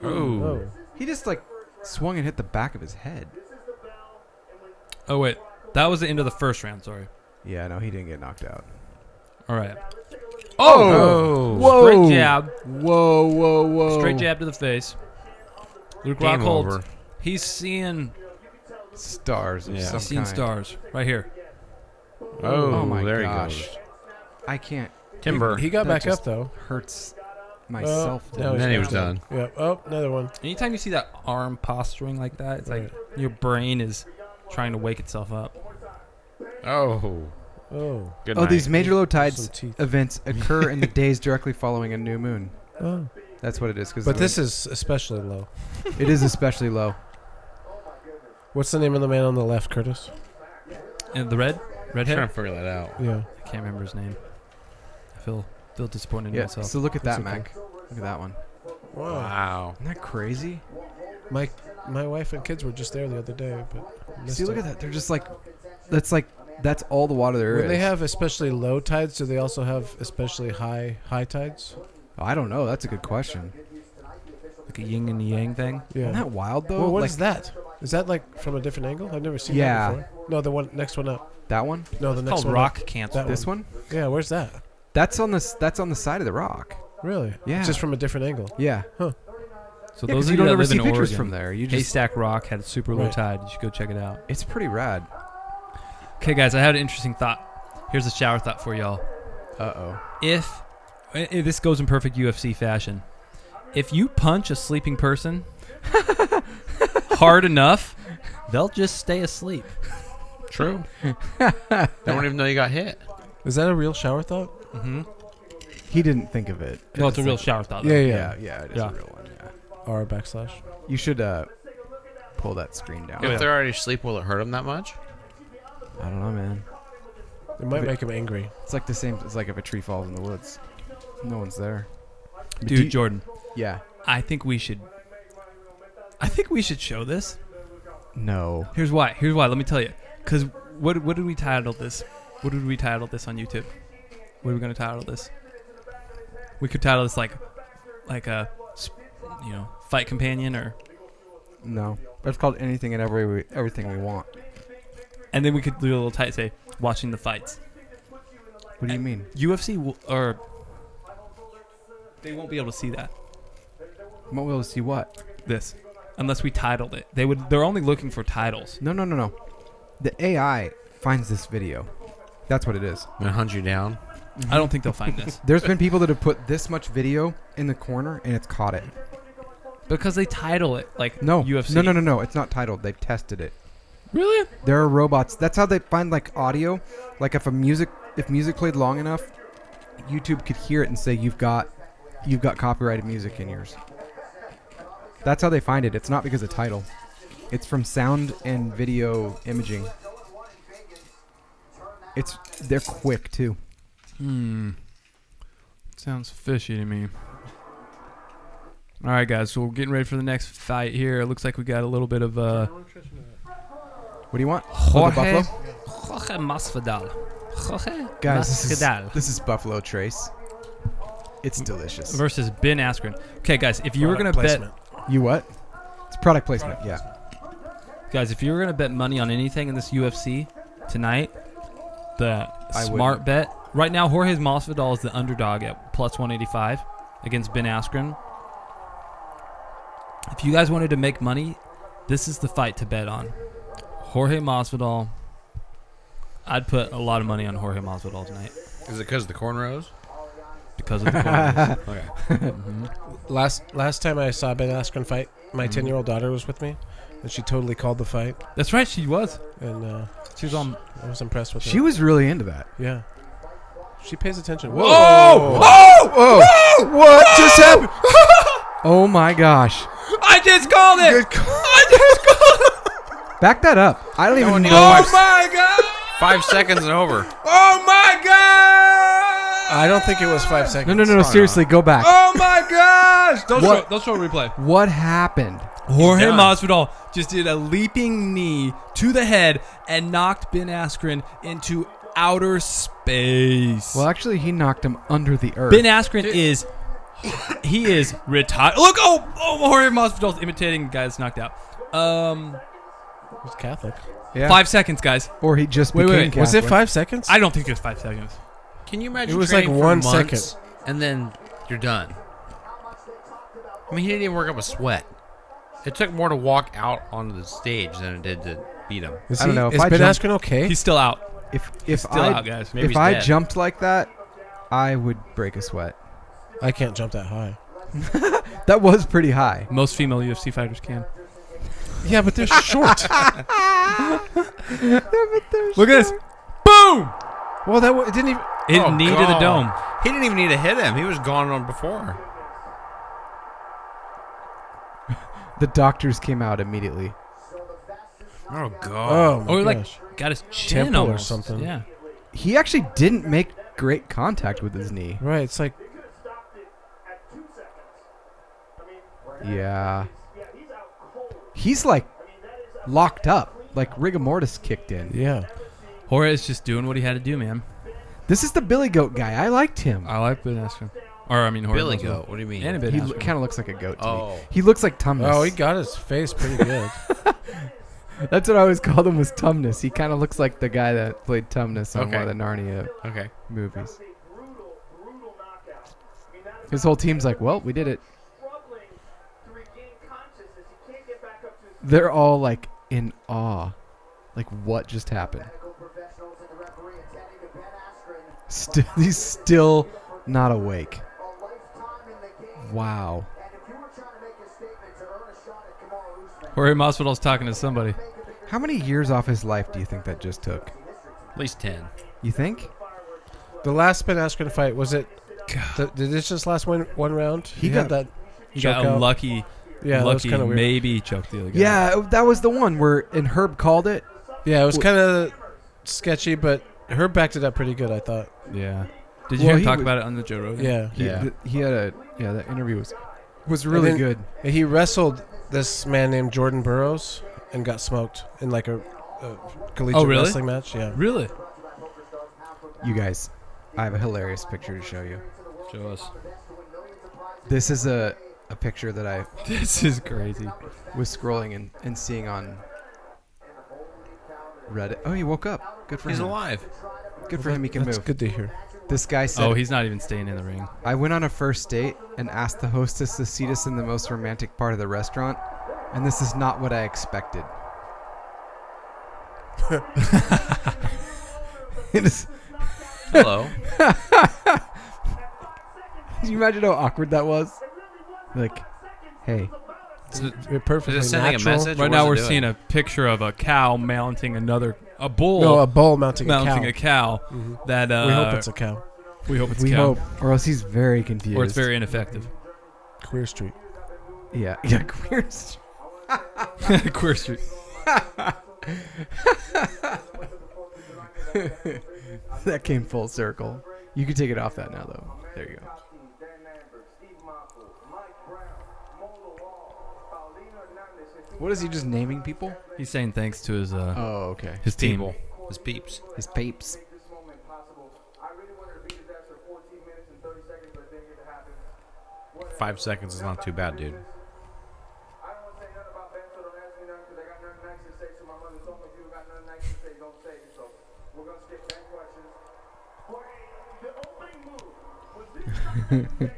Oh. He just like swung and hit the back of his head. Oh, wait. That was the end of the first round, sorry. Yeah, no, he didn't get knocked out. All right. Oh. Whoa! Straight jab. Whoa! Straight jab to the face. Luke Game Rockhold, over. he's seeing Stars of Yeah. some he's seeing kind. stars right here. Oh, my there gosh! he goes. I can't. Timber. He got That back just up though. Hurts myself. now and then he was done. Yeah. Oh, another one. Anytime you see that arm posturing like that, it's like your brain is trying to wake itself up. Oh. Oh. Good Oh, night. these major low tides Some teeth. events occur in the days directly following a new moon. Oh. That's what it is. But this is especially low. it is especially low. What's the name of the man on the left, Curtis? And the red trying hair? to figure that out. Yeah. I can't remember his name. I feel disappointed in Yeah. myself. So look at that, That's okay. Mac. Look at that one. Wow. Isn't that crazy? My wife and kids were just there the other day, but missed See, look it. at that. They're just like, that's all the water there is. When they have especially low tides, do they also have especially high tides? I don't know. That's a good question. Like a yin and yang thing. Yeah. Isn't that wild though? Well, what like is that? Is that like from a different angle? I've never seen Yeah. that before. No, the one next one up. that one? No, the It's next called one rock up. cancer. That This one? Yeah, where's that? That's on the side of the rock. Really? Yeah. Just from a different angle. Yeah. So Yeah, those 'cause of you you don't that ever live see in pictures Oregon, from there. You just Haystack Rock had super low Right. tide. You should go check it out. it's pretty rad. Okay, guys, I had an interesting thought. Here's a shower thought for y'all. Uh-oh. If this goes in perfect UFC fashion, if you punch a sleeping person hard enough, they'll just stay asleep. True. They don't even know you got hit. Is that a real shower thought? Mm-hmm. He didn't think of it. No, it's a real shower thought. though. Yeah. Yeah, it is Yeah. a real one. Yeah. R//. You should pull that screen down. If they're already asleep, will it hurt them that much? I don't know, man. It might make him angry. It's like the same. It's like if a tree falls in the woods, no one's there. But Dude, Jordan, Yeah. I think we should show this. No. Here's why. Let me tell you. Because what did we title this? What did we title this on YouTube? What are we going to title this? We could title this like a, fight companion, or, No. It's called anything and everything we want. and then we could do a little tight say watching the fights. What do you mean? UFC or they won't be able to see that. You won't be able to see what? This, unless we titled it. They're only looking for titles. No. The AI finds this video. That's what it is. And hunt you down. I don't think they'll find this There's been people that have put this much video in the corner and it's caught it. because they title it like No. UFC. No. It's not titled. They've tested it. Really? There are robots. That's how they find like audio. Like if music played long enough, YouTube could hear it and say you've got copyrighted music in yours. That's how they find it. It's not because of title. It's from sound and video imaging. They're quick too. Sounds fishy to me. All right, guys. So we're getting ready for the next fight here. It looks like we got a little bit of What do you want? Jorge Buffalo? Masvidal. Jorge Guys, Masvidal this is Buffalo Trace. It's delicious. versus Ben Askren. Okay, guys. If you were gonna Placement. You what? It's product placement. Yeah. if you were gonna bet money on anything in this UFC tonight, the I smart wouldn't. bet right now, Jorge Masvidal is the underdog at plus 185 against Ben Askren. If you guys wanted to make money, this is the fight to bet on. Jorge Masvidal. I'd put a lot of money on Jorge Masvidal tonight Is it because of the cornrows? because of the corners. Okay. Last time I saw Ben Askren fight, my 10-year-old daughter was with me, and she totally called the fight, That's right, she was. and She was on. I was impressed with her. She was really into that. Yeah. She pays attention. Whoa! What just happened? Oh my gosh! I just called it. Back that up. I don't even one know. needs my god! 5 seconds and over. Oh my god! I don't think it was 5 seconds. No. Seriously, go back. Oh my gosh! What? Don't show a replay. What happened? Jorge done. Masvidal just did a leaping knee to the head and knocked Ben Askren into outer space. Well, actually, he knocked him under the earth. Ben Askren is retired. Look, Jorge Masvidal's imitating a guy that's knocked out. He's Catholic. Yeah. 5 seconds, guys. Or he just Wait, became wait. Was it Catholic. 5 seconds? I don't think it was 5 seconds. Can you imagine? It was like training for 1 months second. and then you're done. I mean, he didn't even work up a sweat. It took more to walk out onto the stage than it did to beat him. I don't know. Is If I Ben jumped- Askren okay? He's still out. If Still I out, guys. Maybe if he's I dead. jumped like that, I would break a sweat. I can't jump that high. That was pretty high. Most female UFC fighters can. Yeah, but they're short. Look at this. Boom! Well, it didn't even. Hit Oh, knee to the God. dome. He didn't even need to hit him. He was gone on before. The doctors came out immediately. Oh God. Oh my Or like gosh. got his chin Temple or almost. something. Yeah. He actually didn't make great contact with his knee. Right. It's like Yeah. He's like locked up. Like rigor mortis kicked in. yeah. Jorge is just doing what he had to do, man. This is the Billy Goat guy. I liked him. I like Ben Askren. Or I mean Jorge. Billy Masvidal. Goat. What do you mean? And Ben He Askren. kind of looks like a goat to Oh. me. He looks like Tumnus. Oh, he got his face pretty good. That's what I always called him was Tumnus. He kind of looks like the guy that played Tumnus on Okay. one of the Narnia Okay. movies. His whole team's like, well, we did it. They're all like in awe. Like, what just happened? He's still not awake. Wow. Jorge Masvidal's talking to somebody. How many years off his life do you think that just took? At least 10. You think? The last Ben Askren fight, was it? Did this just last one round? He had got- that. He got choke a out? lucky. Yeah, that was lucky kind of weird. maybe choked the other guy. Yeah, that was the one where, and Herb called it. Yeah, it was kind of sketchy, but Herb backed it up pretty good, I thought. Yeah. Did you Well, hear him he talk was- about it on the Joe Rogan? Yeah. He had that interview was really then- good. He wrestled this man named Jordan Burroughs and got smoked in like a collegiate really? wrestling match. Yeah. Really? You guys, I have a hilarious picture to show you. Show us. This is a picture that I This is crazy. was scrolling and seeing on Reddit. Oh, he woke up. Good for He's him. alive. Good for him. He can That's move. good to hear. This guy said, Oh, he's not even staying in the ring. I went on a first date and asked the hostess to seat us in the most romantic part of the restaurant, and this is not what I expected. It is. Hello. Can you imagine how awkward that was? Like, hey, Perfectly Is it sending a natural. message? Right What now is it we're doing? seeing a picture of a cow mounting a bull. No, a bull mounting mounting a a cow. cow. Mhm. That We hope it's a cow. we hope it's we a cow. hope, or else he's very confused. Or it's very ineffective. Queer Street. yeah, queer. Queer Street. That came full circle. You can take it off that now, though. There you go. What is he just naming people? He's saying thanks to his Oh, okay. his team. People. His peeps. His papes. 5 seconds is not too bad, dude.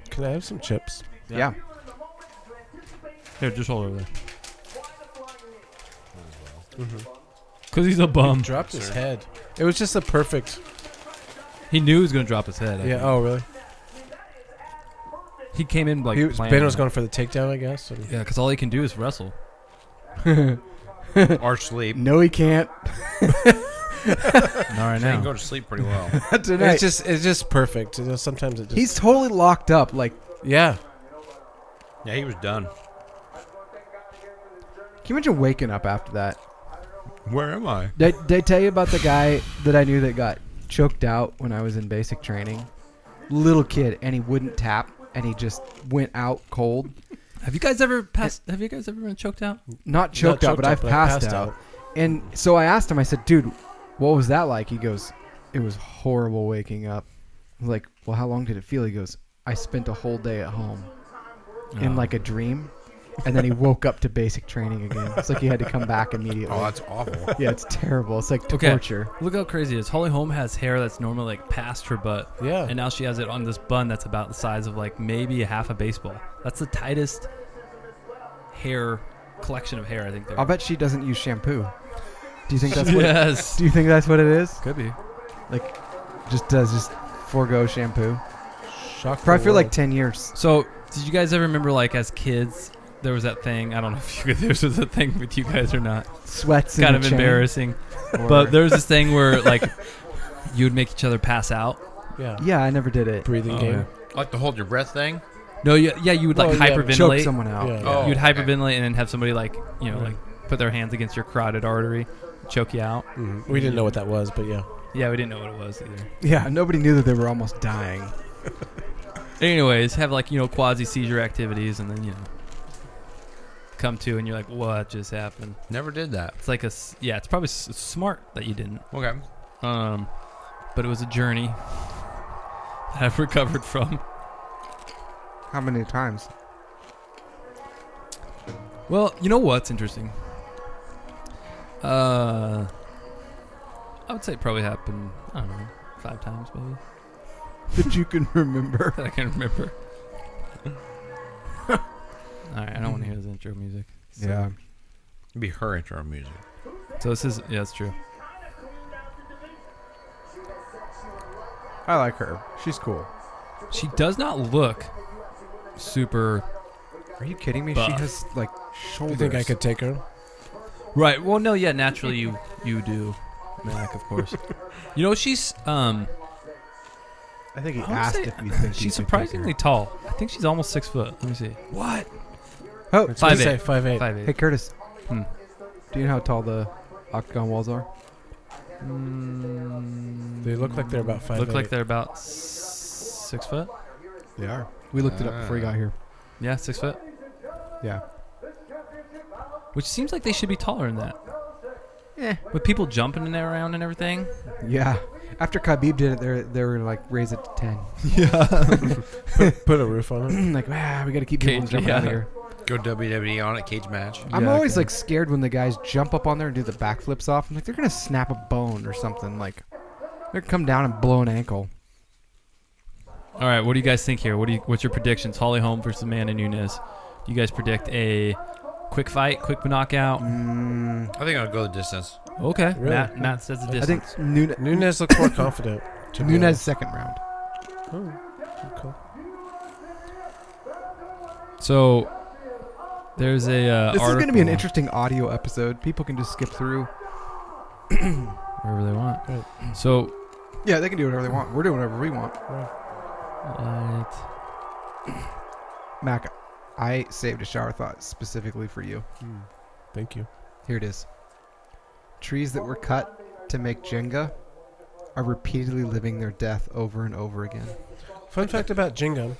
Can I have some chips? Yeah. Here, just hold over there. Because he's a bum. Dropped his head. It was just a perfect. He knew he was going to drop his head. I Yeah. think. Oh, really? He came in like Ben was going for the takedown, I guess. And Yeah, because all he can do is wrestle. Or sleep. No, he can't. Not right He can now. go to sleep pretty well. Tonight. it's just perfect. You know, sometimes it just. He's totally locked up. Like, yeah. Yeah, he was done. can you imagine waking up after that? Where am I? Did I tell you about the guy that I knew that got choked out when I was in basic training? little kid, and he wouldn't tap, and he just went out cold. Have you guys ever been choked out? Not choked out, but I've passed out. And so I asked him, I said, dude, what was that like? He goes, it was horrible waking up. I was like, well, how long did it feel? He goes, I spent a whole day at home in like a dream. And then he woke up to basic training again. It's like he had to come back immediately. Oh, that's awful. Yeah, it's terrible. It's like Okay. torture. Look how crazy it is. Holly Holm has hair that's normally like past her butt. Yeah. And now she has it on this bun that's about the size of like maybe a half a baseball. That's the tightest hair collection of hair I think there. I'll bet she doesn't use shampoo. Do you think that's what Yes. do you think that's what it is? Could be. Like just forego shampoo. Shock Probably the for like world. 10 years. So, did you guys ever remember, like, as kids, there was that thing? I don't know if this was a thing with you guys or not. Sweats Kind in of a chain. embarrassing. Or- But there was this thing where, like, you would make each other pass out. Yeah. Yeah, I never did it. Breathing Oh, game. yeah. Like the hold your breath thing. No, yeah, you would, like, Oh, yeah, Choke hyperventilate. someone out. Yeah. Oh. You'd okay. hyperventilate and then have somebody, like, you know, like, put their hands against your carotid artery, choke you out. Mhm. We didn't know what that was, but yeah. Yeah, we didn't know what it was either. Yeah, nobody knew that they were almost dying. Anyways, have, like, you know, quasi-seizure activities and then, you know, come to and you're like, what just happened? Never did that. It's like yeah, it's probably smart that you didn't. Okay. But it was a journey that I've recovered from. How many times? Well, you know what's interesting? I would say it probably happened, I don't know, 5 times maybe. That you can remember. That I can remember. Alright, I don't want to hear this intro music. So, Yeah. It'd be her intro music. So this is, yeah, it's true. I like her. She's cool. She does not look super... Are you kidding me? Buff. She has like Do shoulders. you think I could take her? Right, well, no, yeah, naturally you do, Mac, of course. You know, she's, I think he I would asked say if you think she's you could take her. surprisingly tall. I think she's almost 6 foot. Let me see. What? Oh, It's gonna 5'8". say 5'8". 5'8". hey Curtis. Hmm. Do you know how tall the octagon walls are? They look like they're about 5'8". Look like they're about 6 foot. They are. We looked it up before you got here. Yeah, 6 foot. Yeah. Which seems like they should be taller than that. Eh. With people jumping in there around and everything. Yeah. After Khabib did it, they were like raise it to 10. Put a roof on it. Like, we got to keep people Cage, jumping out of yeah. here. Go WWE on it, cage match. I'm Yeah, always okay. like scared when the guys jump up on there and do the backflips off. I'm like, they're gonna snap a bone or something. Like, they're gonna come down and blow an ankle. All right, what do you guys think here? What's your predictions? Holly Holm versus Amanda Nunes. Do you guys predict a quick fight, quick knockout? I think I'll go the distance. Okay. Really? Matt says the I distance. think Nunes looks more confident. to be Nunes honest. second round. Oh, cool. So there's a This is article gonna be an interesting audio episode. People can just skip through. wherever they want. Right. So Yeah, they can do whatever they want. We're doing whatever we want. right. Mac, I saved a shower thought specifically for you. Thank you. Here it is. Trees that were cut to make Jenga are repeatedly living their death over and over again. Fun fact about Jenga.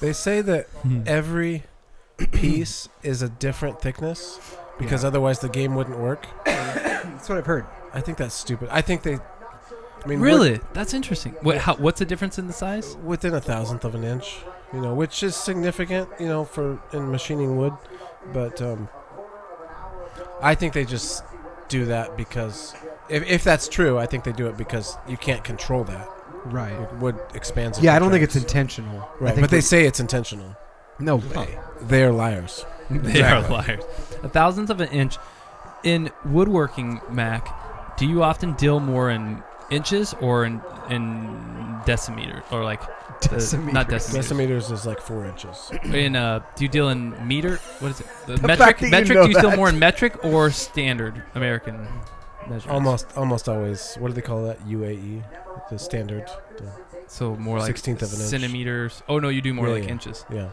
They say that every piece is a different thickness because Yeah. otherwise the game wouldn't work. That's what I've heard. I think that's stupid. I think they... I mean, Really? That's interesting. What's the difference in the size? within 1,000th of an inch, which is significant, for in machining wood. But I think they just do that because if that's true, I think they do it because you can't control that. Right. Wood expands. and Yeah, I don't think it's contracts. intentional. I Right, think but they say it's intentional. no way. They're liars. They are liars. 1,000th of an inch. In woodworking, Mac, do you often deal more in inches or in decimeter or like not decimeters? Decimeters is like 4 inches. In do you deal in meter? What is it? The The metric. fact that you Metric. know Do you deal that. more in metric or standard American measurements? Almost always. What do they call that? UAE, the standard. So more like 16th of an inch. centimeters. Oh no, you do more Yeah, like yeah. inches. Yeah.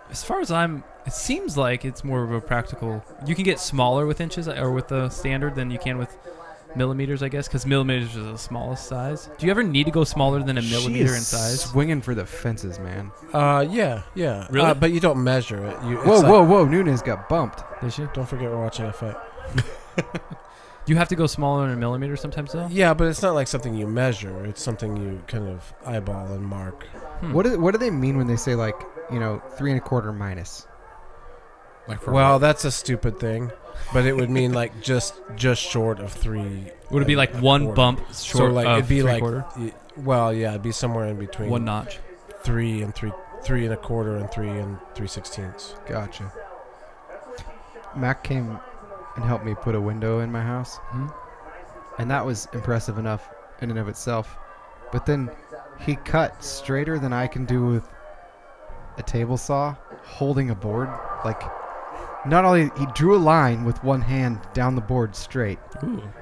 As far as it seems like it's more of a practical. You can get smaller with inches or with the standard than you can with millimeters, I guess, because millimeters is the smallest size. Do you ever need to go smaller than a She millimeter is in size? swinging for the fences, man. Yeah. Really? But you don't measure it. Whoa! Nunez got bumped. Did she? Don't forget we're watching a fight. You have to go smaller than a millimeter sometimes, though. Yeah, but it's not like something you measure. It's something you kind of eyeball and mark. What do they mean when they say 3 1/4 minus? Like for Well, what? that's a stupid thing, but it would mean like just short of 3. Would it be like one quarter. bump short So like of it'd be like, 3/4? well, yeah, it'd be somewhere in between One notch. 3 and 1/4 and 3 and 3/16. Gotcha. Mac came and helped me put a window in my house, and that was impressive enough in and of itself. But then he cut straighter than I can do with a table saw, holding a board. Like, not only he drew a line with one hand down the board straight,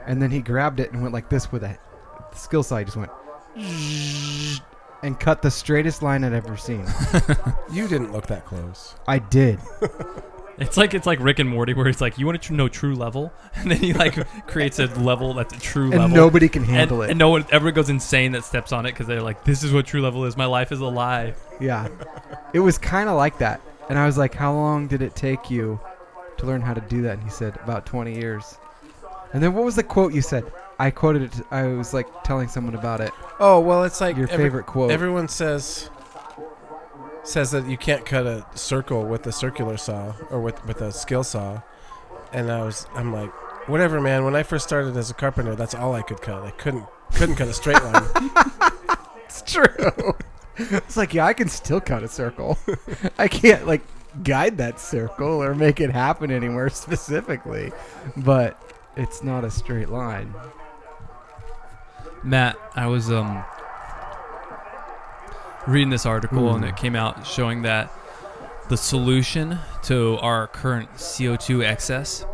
and then he grabbed it and went like this with a skill saw. He just went and cut the straightest line I'd ever seen. You didn't look that close. I did. It's like Rick and Morty, where he's like, "You want to know true level," and then he creates a level that's a true And level, nobody can handle it. and no one ever goes insane that steps on it because they're like, "This is what true level is. My life is a lie." Yeah. It was kind of like that. And I was like, how long did it take you to learn how to do that? And he said, about 20 years. And then what was the quote you said? I quoted it. I was like telling someone about it. Oh, well, it's like Your favorite quote. Everyone says that you can't cut a circle with a circular saw or with a skill saw. And I'm like, whatever, man. When I first started as a carpenter, that's all I could cut. I couldn't cut a straight line. It's true. It's like, yeah, I can still cut a circle. I can't guide that circle or make it happen anywhere specifically, but it's not a straight line. Matt, I was reading this article and it came out showing that the solution to our current CO2 excess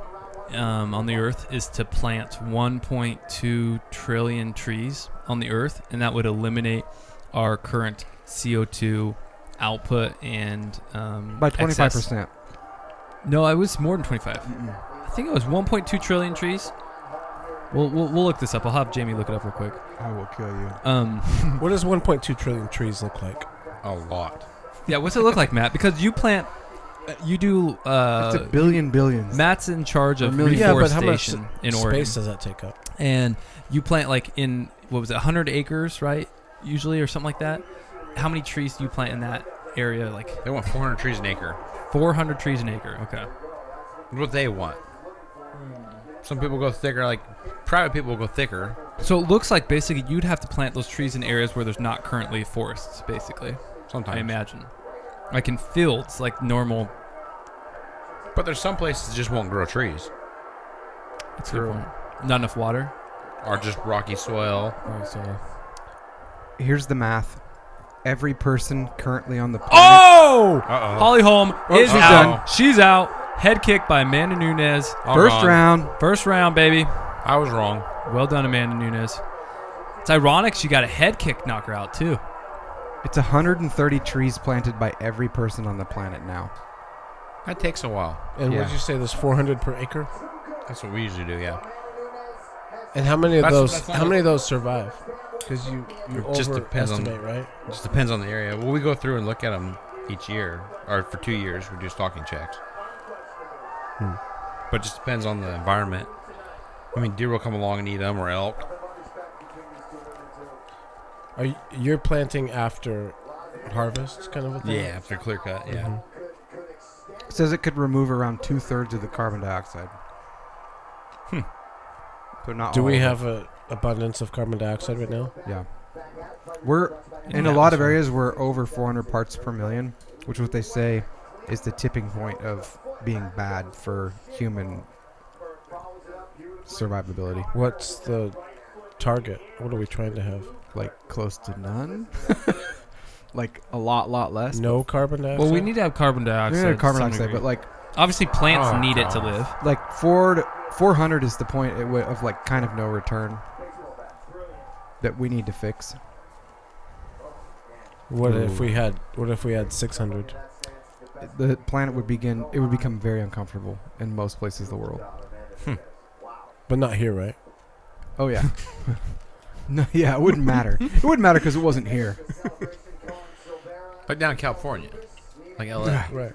on the Earth is to plant 1.2 trillion trees on the Earth, and that would eliminate our current CO2 output and By excess. 25%. No, it was more than 25. I think it was 1.2 trillion trees. We'll look this up. I'll have Jamie look it up real quick. I will kill you. What does 1.2 trillion trees look like? A lot. Yeah, what's it look like, Matt? Because you plant, you do. It's a billions. Matt's in charge of million. Yeah, but how much reforestation in Oregon, space does that take up? and you plant in 100 acres, right? Usually, or something like that. How many trees do you plant in that area? Like They want 400 trees an acre. 400 trees an acre. Okay. What they want. Some people go thicker, like private people go thicker. So it looks like basically you'd have to plant those trees in areas where there's not currently forests, basically. Sometimes. I imagine. Like in fields, like normal. But there's some places that just won't grow trees. That's a good point. Not enough water. Or just rocky soil. Here's the math. Every person currently on the planet. Oh! Uh-oh. Holly Holm is she's out. done. She's out. Head kick by Amanda Nunes. All First gone. round. First round, baby. I was wrong. Well done, Amanda Nunes. It's ironic she got a head kick knocker out, too. It's 130 trees planted by every person on the planet now. That takes a while. And Yeah. what did you say? There's 400 per acre. That's what we usually do, yeah. And how many of That's those? not How it. many of those survive? Because you It just depends on- overestimate, right? It just depends on the area. Well, we go through and look at them each year. Or for 2 years, we do stalking checks. But it just depends on the environment. I mean, deer will come along and eat them, or elk. You're planting after harvest, kind of a thing? Yeah, after clear cut, yeah. It says it could remove around 2/3 of the carbon dioxide. So not Do all we of it. have an abundance of carbon dioxide right now? Yeah. We're in the a lot of atmosphere. areas we're over 400 parts per million, which is what they say is the tipping point of being bad for human survivability. What's the target? What are we trying to have? Like close to none. Like a lot less. No carbon dioxide? Well, we need to have carbon dioxide. Yeah, to carbon some dioxide, degree. but like obviously plants Oh, need it to God. live. like 400 is the point of like kind of no return that we need to fix. What if we had 600? The planet would become very uncomfortable in most places of the world. But not here, right? Oh yeah. No, yeah, it wouldn't matter. It wouldn't matter because it wasn't here. Like down in California, like LA. Right.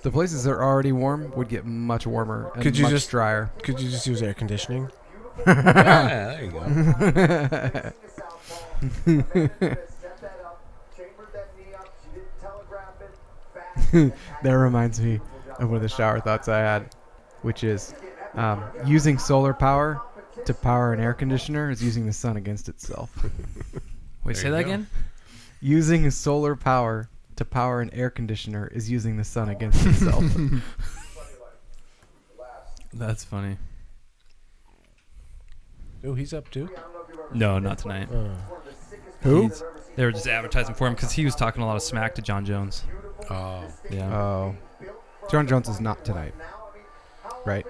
The places that are already warm would get much warmer and Could you much just- drier. Could you just use air conditioning? Yeah, there you go. That reminds me of one of the shower thoughts I had, which is using solar power to power an air conditioner is using the sun against itself. Wait, There say you that go. again? Using solar power to power an air conditioner is using the sun against itself. That's funny. Oh, he's up too. No, not tonight. Who? They were just advertising for him because he was talking a lot of smack to John Jones. Oh, Yeah. Oh. John Jones is not tonight. Right?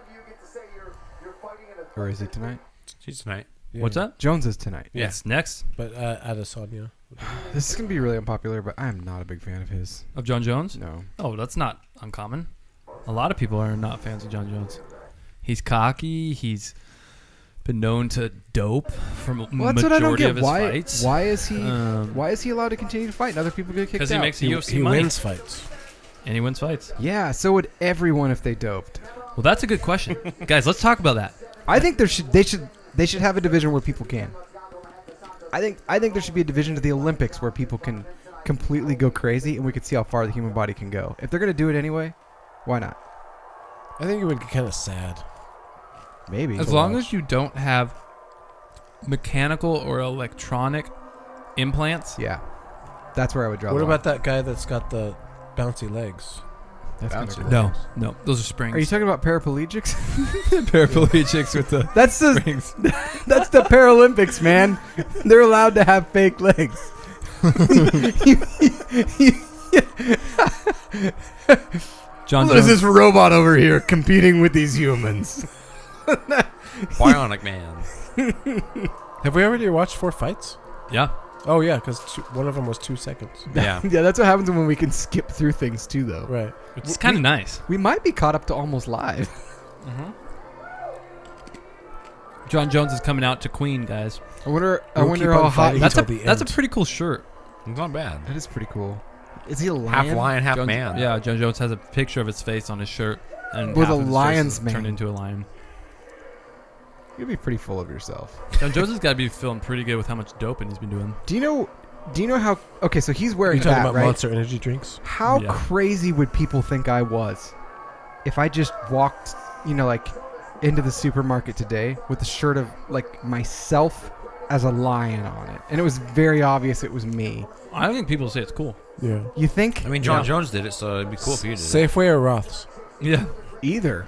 Or is he tonight? she's tonight. Yeah. What's that? Jones is tonight. Yeah. It's next But Adesanya. This is going to be really unpopular, but I'm not a big fan of his. of John Jones. No. Oh, that's not uncommon. A lot of people are not fans of John Jones. He's cocky. He's been known to dope for Well, that's majority what I don't get. of his Why? fights. Why is he? Um, Why is he allowed to continue to fight and other people get kicked out? Because he makes He, UFC he money. wins fights. And he wins fights. Yeah. So would everyone if they doped. Well, that's a good question. Guys, let's talk about that. I think they should have a division where people can. I think there should be a division to the Olympics where people can completely go crazy and we could see how far the human body can go. If they're gonna do it anyway, why not? I think it would get kind of sad. Maybe. As long as you don't have mechanical or electronic implants. Yeah. That's where I would draw. What the about that guy that's got the bouncy legs? That's kinda Bouncy cool. No, those are springs. Are you talking about paraplegics? paraplegics with the That's the springs? that's the Paralympics, man. They're allowed to have fake legs. John What is Jones. this robot over here competing with these humans? Bionic Man. Have we already watched 4 fights? Yeah. Oh yeah, because one of them was 2 seconds. Yeah. Yeah, that's what happens when we can skip through things too, though. Right. It's kind of nice. We might be caught up to almost live. John Jones is coming out to Queen, guys. I wonder We'll keep how on hot. fighting. That's a Until the that's a end. pretty cool shirt. It's not bad. That is pretty cool. Is he a Half lion? lion, half Jones- man. Yeah, John Jones has a picture of his face on his shirt, and With half a of his lion's face is turned mane. into a lion. You'd be pretty full of yourself. John Jones has got to be feeling pretty good with how much doping he's been doing. Do you know how? Okay, so he's Are wearing you talking that, about right? Monster Energy drinks? How Yeah. crazy would people think I was if I just walked, like, into the supermarket today with a shirt of like myself as a lion on it, and it was very obvious it was me. I think people say it's cool. Yeah. You think? I mean, John Yeah. Jones did it, so it'd be cool if you did it. Safeway or Roth's? Yeah. Either.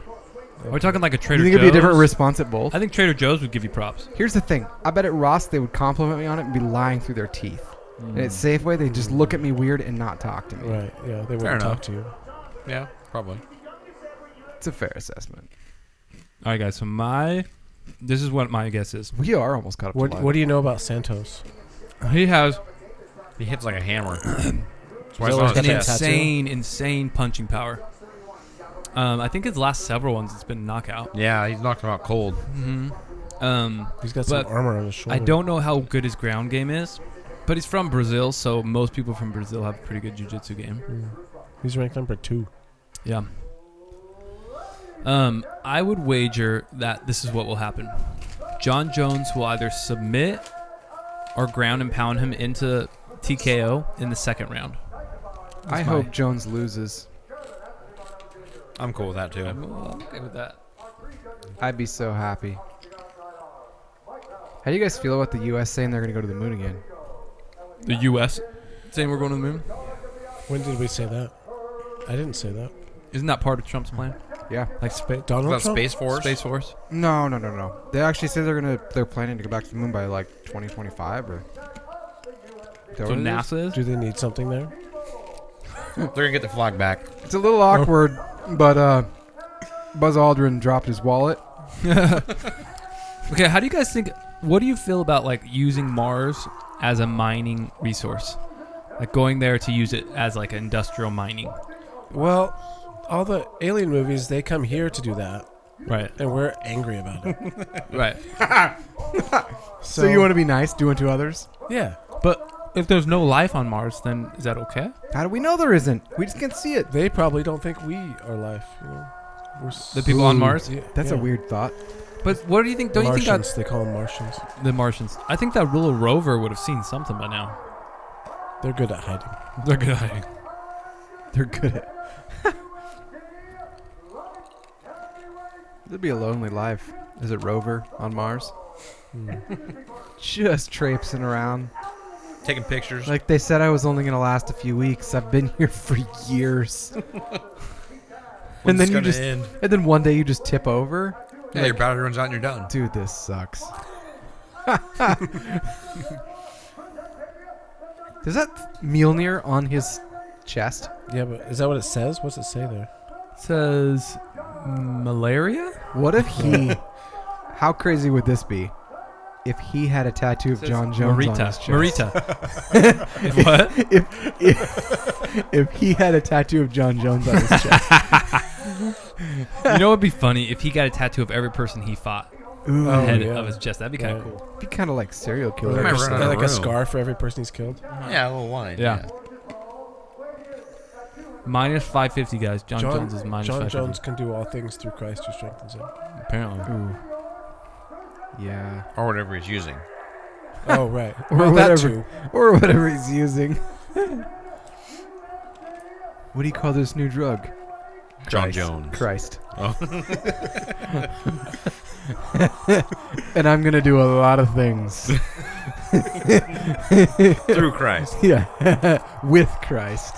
Are we talking like a You Trader think Joe's? it'd be a different response at both? I think Trader Joe's would give you props. Here's the thing. I bet at Ross they would compliment me on it and be lying through their teeth. And at Safeway they just look at me weird and not talk to me. Right. Yeah. They Fair wouldn't enough. talk to you. Yeah, probably. It's a fair assessment. All right, guys. So this is what my guess is. We are almost caught up to live. What do you know about Santos? He has He hits like a hammer. That's why He's it's always on an his got chest. tattoo? insane punching power. I think his last several ones it's been knockout. Yeah, he's knocked him out cold. He's got some But armor on his shoulder. I don't know how good his ground game is, but he's from Brazil, so most people from Brazil have a pretty good jiu-jitsu game. He's ranked number 2. Yeah. I would wager that this is what will happen. John Jones will either submit or ground and pound him into TKO in the second round. I That's hope my- Jones loses. I'm cool with that too. I'm okay with that. I'd be so happy. How do you guys feel about the U.S. saying they're going to go to the moon again? The U.S. saying we're going to the moon? When did we say that? I didn't say that. Isn't that part of Trump's plan? Yeah. Like Donald About Trump? Space Force. Space Force? No. They actually say they're planning to go back to the moon by like 2025 or. Is that So what it is? NASA is? Do they need something there? They're gonna get the flag back. It's a little awkward, but Buzz Aldrin dropped his wallet. Okay, how do you guys think? What do you feel about like using Mars as a mining resource, like going there to use it as like industrial mining? Well, all the alien movies, they come here to do that. Right. and we're angry about it. Right. So you want to be nice, do unto others? Yeah. But if there's no life on Mars, then is that okay? How do we know there isn't? We just can't see it. They probably don't think we are life. You know? The people on Mars? Yeah, That's a yeah. weird thought. But what do you think? Don't you think Martians, they call them Martians. the Martians? I think that little rover would have seen something by now. They're good at hiding. They're good at hiding. They're good at. It'd be a lonely life as a rover on Mars. Just traipsing around. Taking pictures. Like they said I was only going to last a few weeks. I've been here for years. And then you just end? and then one day you just tip over. Yeah, your battery runs out and you're done. Dude, this sucks. Is that Mjolnir on his chest? Yeah, but is that what it says? What's it say there? It says malaria? What if he... How crazy would this be? If he had a tattoo of John Jones on his chest. Marita. What? If he had a tattoo of John Jones on his chest. You know what would be funny? If he got a tattoo of every person he fought Ooh, on the head yeah. of his chest. That'd be kind of Yeah. cool. It'd be kind of like serial Or killer. might just run out of like a room. scar for every person he's killed. Yeah, a little line. Yeah. Minus 550, guys. John Jones is minus John 550. Jones can do all things through Christ who strengthens him. Apparently. Ooh. Yeah. Or whatever he's using. Oh, right. Or Well, that whatever. too. Or whatever he's using. What do you call this new drug? John Christ. Jones. Christ. Oh. And I'm going to do a lot of things. Through Christ. Yeah. With Christ.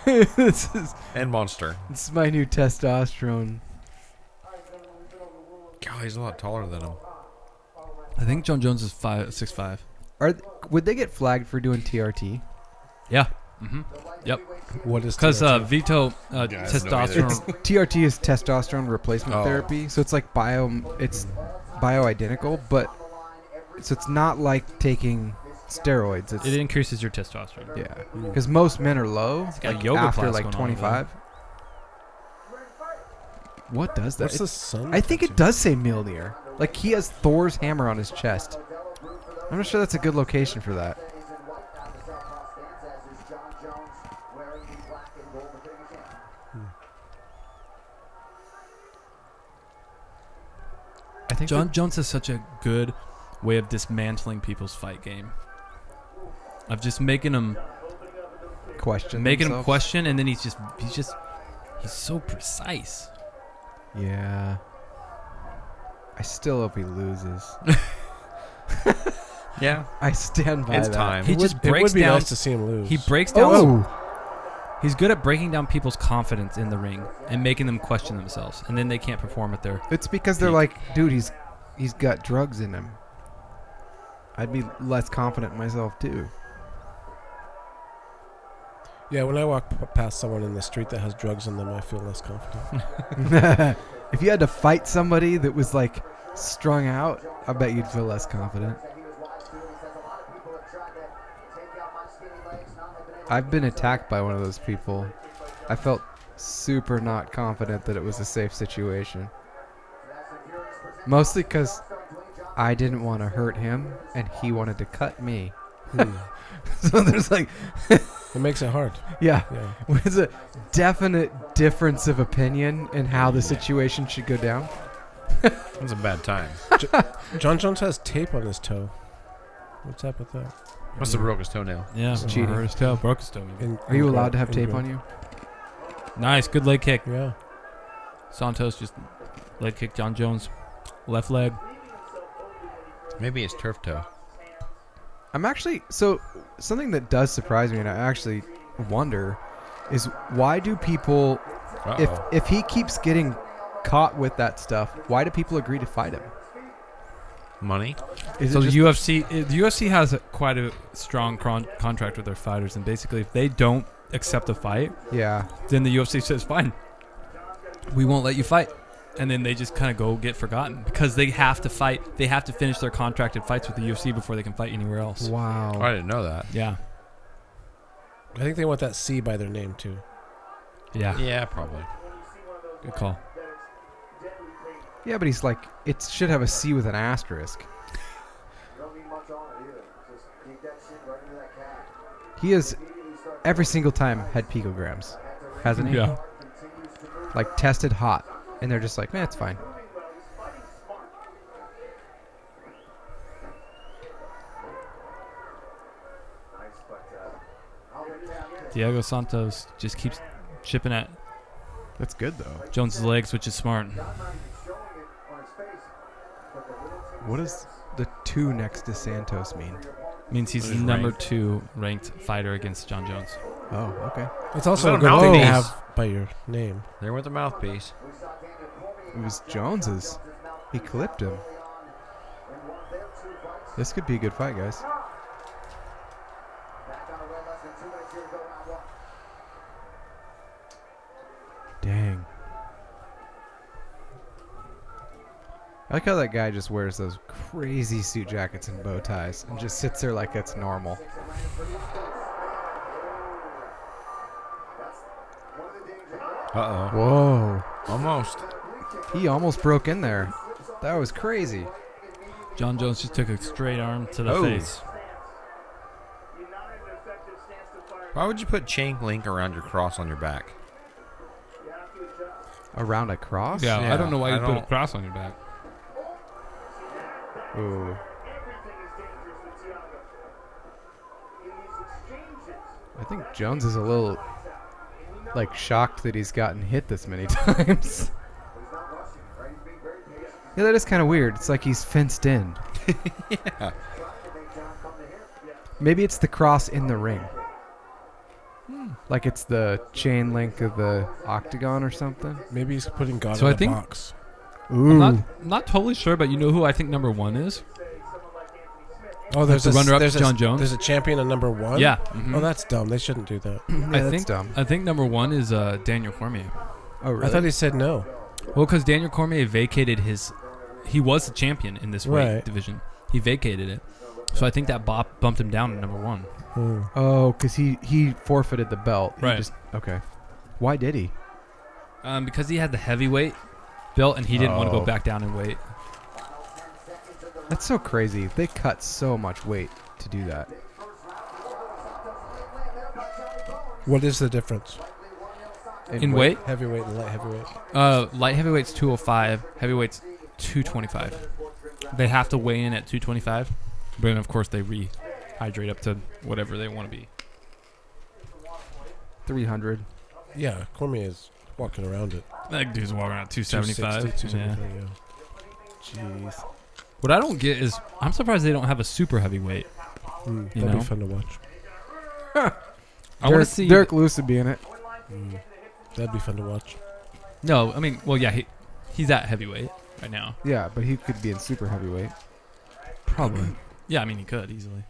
this And Monster. is my new testosterone. God, he's a lot taller than him. I think John Jones is 6'5". Would they get flagged for doing TRT? Yeah. Mm-hmm. Yep. What is Because TRT? Vito I have no idea. testosterone. TRT is testosterone replacement Oh. therapy, so it's like it's bioidentical, but so it's not like taking steroids. It's It increases your testosterone. yeah, because most men are low got like yoga after class like going on over 25. What does that? What's the sun? I think it does say Mjolnir. Like he has Thor's hammer on his chest. I'm not sure that's a good location for that. I think John Jones has such a good way of dismantling people's fight game. Of just making them question question, and then he's so precise. Yeah. I still hope he loses. Yeah. I stand by It's that. time. He It just would, it breaks would be down. nice to see him lose. He breaks down. Oh, He's good at breaking down people's confidence in the ring and making them question themselves, and then they can't perform at their. it's because they're like, dude, he's got drugs in him. I'd be less confident in myself too. Yeah, when I walk past someone in the street that has drugs in them, I feel less confident. If you had to fight somebody that was like strung out, I bet you'd feel less confident. I've been attacked by one of those people. I felt super not confident that it was a safe situation. Mostly because I didn't want to hurt him and he wanted to cut me. So there's like, It makes it hard. yeah, Yeah. there's a definite difference of opinion in how the situation should go down. That's a bad time. John Jones has tape on his toe. What's up with that? Must have broke his toenail. Yeah, It's cheating. hurt his toe, broke his toe. maybe. Are you allowed to have tape on you? Nice, good leg kick. Yeah. Santos just leg kick John Jones, left leg. Maybe it's turf toe. I'm actually something that does surprise me, and I actually wonder, is why do people, if he keeps getting caught with that stuff, why do people agree to fight him? Money? Is So it the just, UFC has quite a strong contract with their fighters, and basically, if they don't accept a fight, yeah, then the UFC says, "Fine, we won't let you fight," and then they just kind of go get forgotten because they have to fight. They have to finish their contracted fights with the UFC before they can fight anywhere else. wow. Oh, I didn't know that. Yeah, I think they want that C by their name, too. yeah, Yeah, probably. good call. Yeah, but he's like, it should have a C with an asterisk. He has every single time had picograms, hasn't he? Yeah. Like tested hot, and they're just like, man, it's fine. Diego Santos just keeps chipping at That's good though. Jones' legs, which is smart. What does the 2 next to Santos mean? Means he's the number 2 ranked fighter against John Jones. Oh, okay. It's also a Is good that a thing to mouthpiece? have by your name. There with the mouthpiece. It was Jones's. He clipped him. This could be a good fight, guys. Dang. I like how that guy just wears those crazy suit jackets and bow ties and just sits there like it's normal. Uh-oh. Whoa. Almost. He almost broke in there. That was crazy. John Jones just took a straight arm to the Oh. face. Why would you put chain link around your cross on your back? Around a cross? Yeah, Yeah, I don't know why you I put a don't- cross on your back. Ooh. I think Jones is a little, like, shocked that he's gotten hit this many times. Yeah, that is kind of weird. It's like he's fenced in. Yeah. Maybe it's the cross in the ring. Like it's the chain link of the octagon or something. Maybe he's putting God So in I a think- box. Ooh. I'm not totally sure, but you know who I think number 1 is? Oh, there's the a runner-up there's to a- John Jones? There's a champion at number 1. Yeah. mhm. Oh, that's dumb. They shouldn't do that. Yeah, I that's think dumb. I think number 1 is Daniel Cormier. Oh, really? I thought he said no. Well, because Daniel Cormier vacated he was the champion in this weight Right. division. He vacated it, so I think that bumped him down to number 1. Hmm. Oh, because he forfeited the belt. He Right. Okay. Why did he? Because he had the heavyweight belt and he didn't want to Oh. go back down in weight. That's so crazy. They cut so much weight to do that. What is the difference? In weight, Heavyweight and light heavyweight. light heavyweight's 205, heavyweight's 225. They have to weigh in at 225, but then of course they rehydrate up to whatever they want to be. 300. Yeah, Cormier is walking around it. That dude's walking out 275. 260, Yeah. 273, Jeez. What I don't get is I'm surprised they don't have a super heavyweight. You You that'd know? be fun to watch. I want to see. Derek Lewis would be in it. That'd be fun to watch. No, I mean, well, yeah, he's at heavyweight right now. Yeah, but he could be in super heavyweight. Probably. Yeah, I mean, he could easily.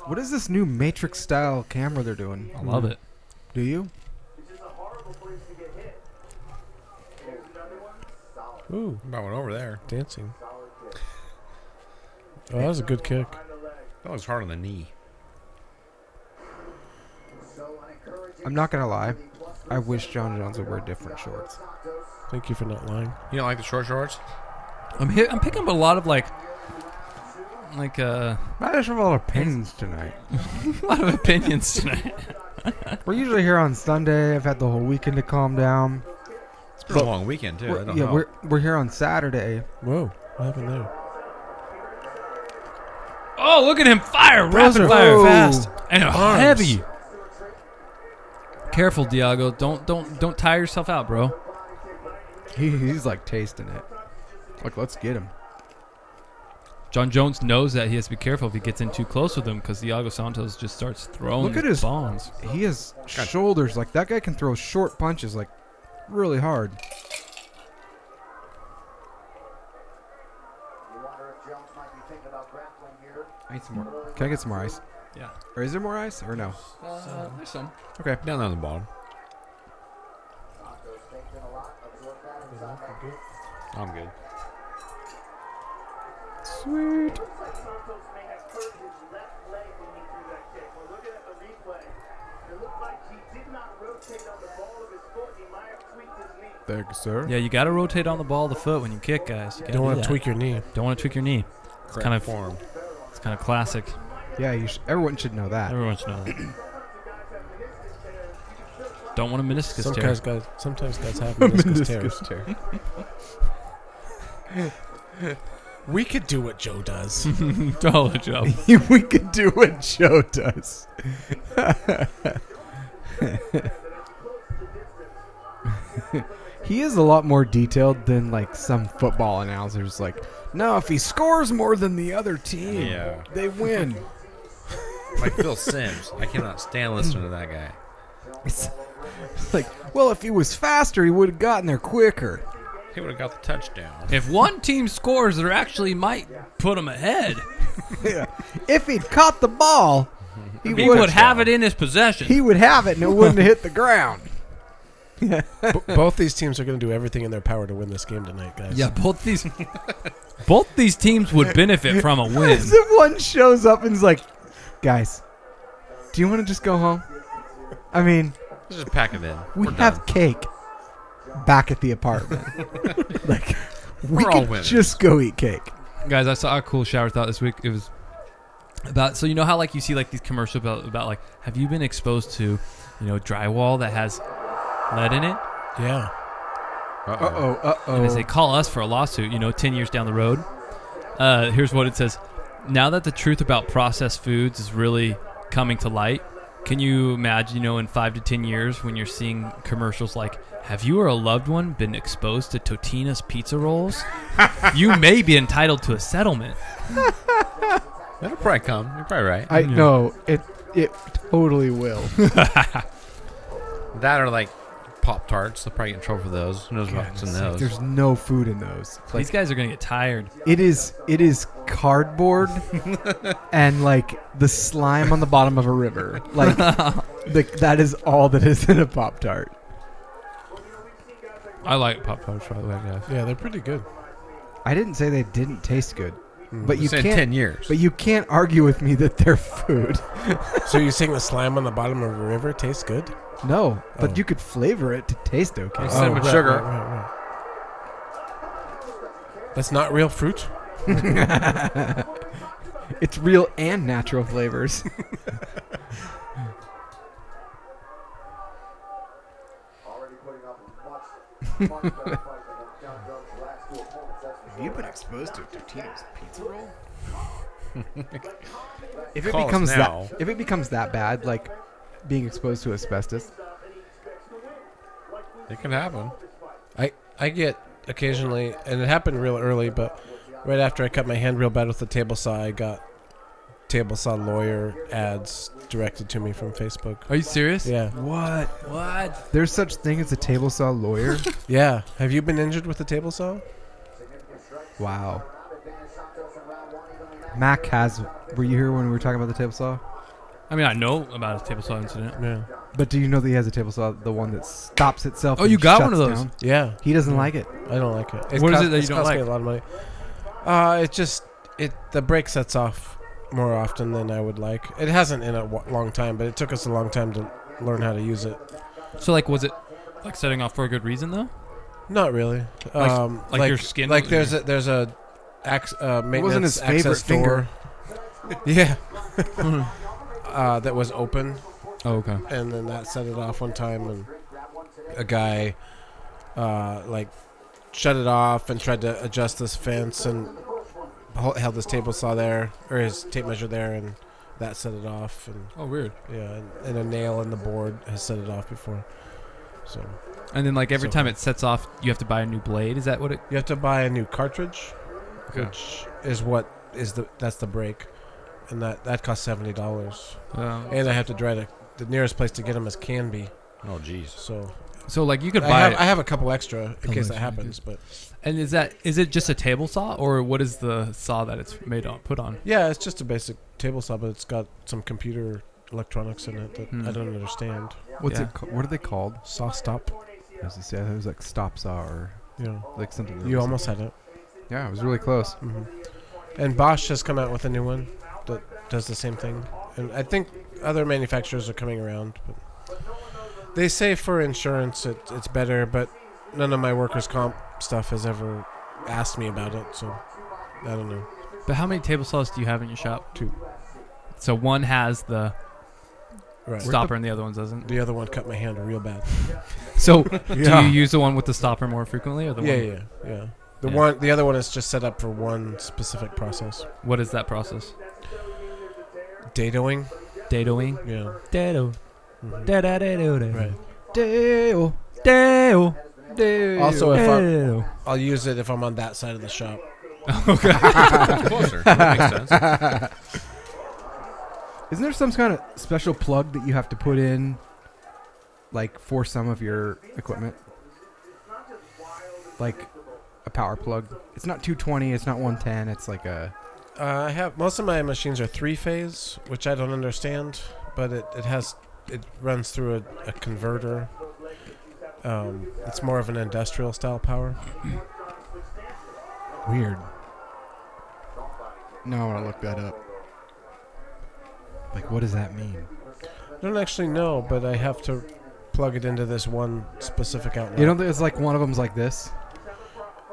What is this new Matrix style camera they're doing? I love it. Do you? Ooh, About one over there. dancing. Oh, that was a good kick. That was hard on the knee. I'm not gonna lie. I wish John Jones would wear different shorts. Thank you for not lying. You don't like the short shorts? I'm picking up a lot of like I just have a lot of opinions tonight. a lot of opinions tonight. We're usually here on Sunday. I've had the whole weekend to calm down. It's been a long weekend too. That don't Yeah, help. we're here on Saturday. Whoa, what happened there? Oh, look at him fire! Those Rapid are fire, fast. and Arms. heavy. Careful, Diago. Don't tire yourself out, bro. He's like tasting it. Like, let's get him. John Jones knows that he has to be careful if he gets in too close with him because Diago Santos just starts throwing Look at his bombs. He has shoulders. Like, that guy can throw short punches, like, really hard. I need some more. Can I get some more ice? Yeah. Or is there more ice? Or no? There's some. Okay. Down there on the bottom. I'm good. Sweet. Thank you, sir. Yeah, you got to rotate on the ball of the foot when you kick, guys. You gotta Don't do want to that. tweak your knee. Don't want to tweak your knee. Correct kind of- form. It's kind of classic. Yeah, everyone should know that. Everyone should know that. Don't want a meniscus tear. Sometimes guys have meniscus tears. We could do what Joe does. Dollar job. We could do what Joe does. He is a lot more detailed than like some football announcers. Like, no, if he scores more than the other team, Yeah. they win. Like Phil Simms. I cannot stand listening to that guy. It's like, well, if he was faster, he would have gotten there quicker. He would have got the touchdown. If one team scores, there actually might put them ahead. Yeah. If he'd caught the ball, He would have it in his possession. He would have it, and it wouldn't have hit the ground. Both these teams are going to do everything in their power to win this game tonight, guys. Yeah, both these teams would benefit from a win. As if one shows up and is like, guys, do you want to just go home? I mean, Let's just pack it in. we We're have done. cake back at the apartment. Like, we We're all could winners. just go eat cake. Guys, I saw a cool shower thought this week. It was about, so you know how like you see like these commercials about like, have you been exposed to, drywall that has lead in it? Yeah. And they say, call us for a lawsuit, 10 years down the road. Here's what it says. Now that the truth about processed foods is really coming to light, can you imagine, in 5 to 10 years when you're seeing commercials like, have you or a loved one been exposed to Totino's pizza rolls? You may be entitled to a settlement. That'll probably come. You're probably right. I know. It totally will. That or like Pop-Tarts. They'll probably get in trouble for those. Who knows what's in those? There's no food in those. Like, These guys are going to get tired. it is cardboard and like the slime on the bottom of a river. Like that is all that is in a Pop-Tart. I like Pop-Tarts, by the way, guys. Yeah, they're pretty good. I didn't say they didn't taste good, but you It's in can't. 10 years. But you can't argue with me that they're food. So you're saying the slime on the bottom of a river tastes good? No, but Oh. you could flavor it to taste okay. It's cinnamon sugar. Right. That's not real fruit? It's real and natural flavors. Have you been exposed to Totino's pizza roll? If it Call us becomes now. if it becomes that bad, like being exposed to asbestos, It can happen. I get occasionally, and it happened real early, but right after I cut my hand real bad with the table saw, I got table saw lawyer ads directed to me from Facebook. Are you serious? Yeah. What? there's such thing as a table saw lawyer. Yeah. Have you been injured with a table saw? Wow. Mac has. Were you here when we were talking about the table saw? I mean, I know about a table saw incident. Yeah. But do you know that he has a table saw, the one that stops itself? Oh, and you got one shuts of those? down? Yeah. He doesn't like it. I don't like it. What is it that you it's don't cost like? me a lot of money. The brake sets off more often than I would like. It hasn't in a long time, but it took us a long time to learn how to use it. So, like, was it like setting off for a good reason though? Not really. Like your skin Like was- there's a maintenance wasn't his favorite access door. Yeah. That was open, Oh, okay. and then that set it off one time, and a guy shut it off and tried to adjust this fence and held his table saw there, or his tape measure there, and that set it off. And Oh, weird. yeah, and a nail in the board has set it off before. So And then, like, every So- time it sets off, you have to buy a new blade. Is that what it? you have to buy a new cartridge, Okay. which is that's the brake, and that costs $70. Oh. And I have to drive the nearest place to get them is Canby. Oh, jeez. So, like, you could I buy. have a couple extra in case that extra, happens, but And is it just a table saw, or what is the saw that it's put on? yeah, it's just a basic table saw, but it's got some computer electronics in it that I don't understand. What's Yeah. it? What are they called? Saw stop. As I said, it was like stop saw or Yeah, like something. that you was- almost had it. Yeah, it was really close. Hmm. And Bosch has come out with a new one that does the same thing, and I think other manufacturers are coming around. But They say for insurance it's better, but none of my workers' comp stuff has ever asked me about it, so I don't know. But how many table saws do you have in your shop? 2. So one has the Right. stopper and the other one doesn't. The other one cut my hand real bad. So Yeah. do you use the one with the stopper more frequently, or the Yeah, one? yeah. Yeah. The other one is just set up for one specific process. What is that process? Datoing. Datoing. Yeah. Dato. Mhm. Da-da-da-do-da. Right. Dale. Dale. Dale. Also, if Dale. I'll use it if I'm on that side of the shop. Okay. Closer. That makes sense. Isn't there some kind of special plug that you have to put in, like, for some of your equipment? Like a power plug. It's not 220. It's not 110. It's like a. I have most of my machines are 3-phase, which I don't understand, but it runs through a converter. It's more of an industrial style power. Weird. No, I want to look that up. Like, what does that mean? I don't actually know, but I have to plug it into this one specific outlet. You know, there's like one of them's like this.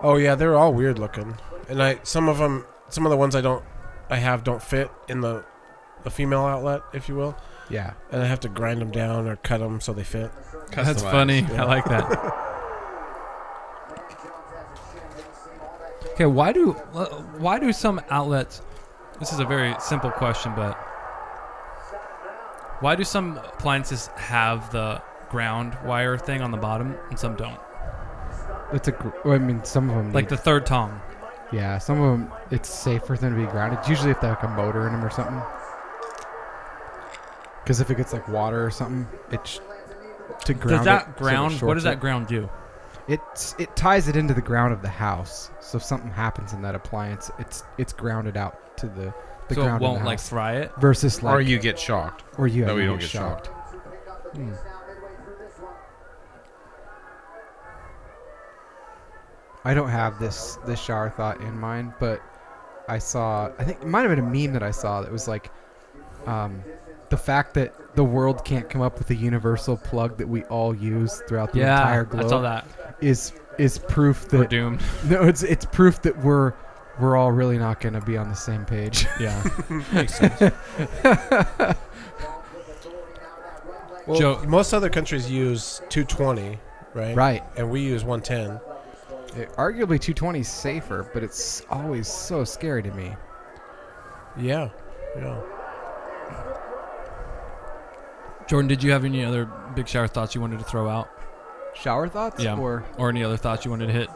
Oh yeah, they're all weird looking, and some of the ones I have don't fit in the female outlet, if you will, Yeah. and I have to grind them down or cut them so they fit. That's Customized. funny. Yeah. I like that. Okay, why do some outlets? This is a very simple question, but why do some appliances have the ground wire thing on the bottom and some don't? I mean, some of them. Like the third tong. Yeah, some of them, it's safer than to be grounded. Usually if they have like a motor in them or something. Because if it gets like water or something, to ground Does that it, so it ground? What shorts does that it. ground do? It ties it into the ground of the house. So if something happens in that appliance, it's grounded out to the So ground it won't of the like house. fry it. Versus like Or you get shocked. or you That have way you to don't get shocked. Hmm. I don't have this shower thought in mind, but I think it might have been a meme that I saw that was like the fact that the world can't come up with a universal plug that we all use throughout the entire globe I saw that. is proof We're that doomed. no, it's proof that we're all really not going to be on the same page. Yeah. Makes sense. Well, Joe- most other countries use 220, right? Right. And we use 110. Arguably 220 is safer, but it's always so scary to me. Yeah. Yeah. Jordan, did you have any other big shower thoughts you wanted to throw out? Shower thoughts? Yeah. Or Or any other thoughts you wanted to hit?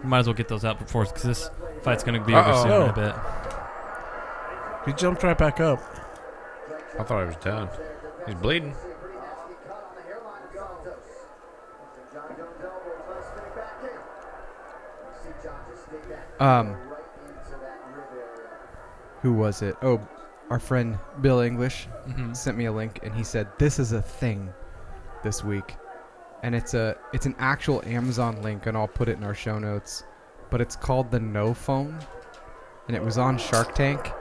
You might as well get those out before, because this fight's going to be over Uh-oh. soon in No. a bit. He jumped right back up. I thought I was done. He's bleeding. who was it? Oh, our friend Bill English Mm-hmm. sent me a link, and he said this is a thing this week, and it's an actual Amazon link, and I'll put it in our show notes. But it's called the No Phone, and it was on Shark Tank,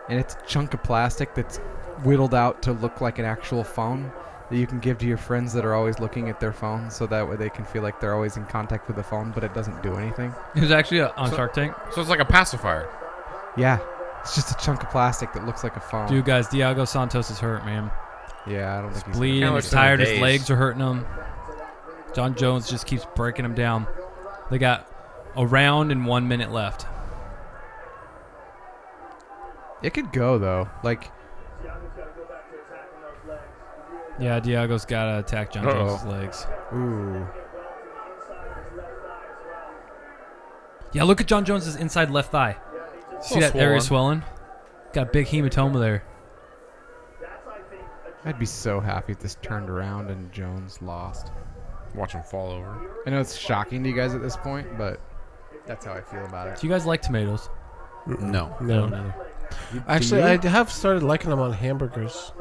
and it's a chunk of plastic that's whittled out to look like an actual phone that you can give to your friends that are always looking at their phone, so that way they can feel like they're always in contact with the phone, but it doesn't do anything. It was actually on Shark Tank. So it's like a pacifier. Yeah, it's just a chunk of plastic that looks like a phone. Dude, guys, Diego Santos is hurt, man. Yeah, I don't think he's Bleeding, Kinda he's looks tired, like his days. legs are hurting him. John Jones just keeps breaking him down. They got a round and 1 minute left. It could go though. Like, Yeah, Diego's got to attack John Uh-oh. Jones' legs. ooh, Yeah, look at John Jones' inside left thigh. See Little that area swollen. swelling? Got a big hematoma there. I'd be so happy if this turned around and Jones lost. Watch him fall over. I know it's shocking to you guys at this point, but that's how I feel about it. Do you guys like tomatoes? No. No. neither. Actually, I have started liking them on hamburgers.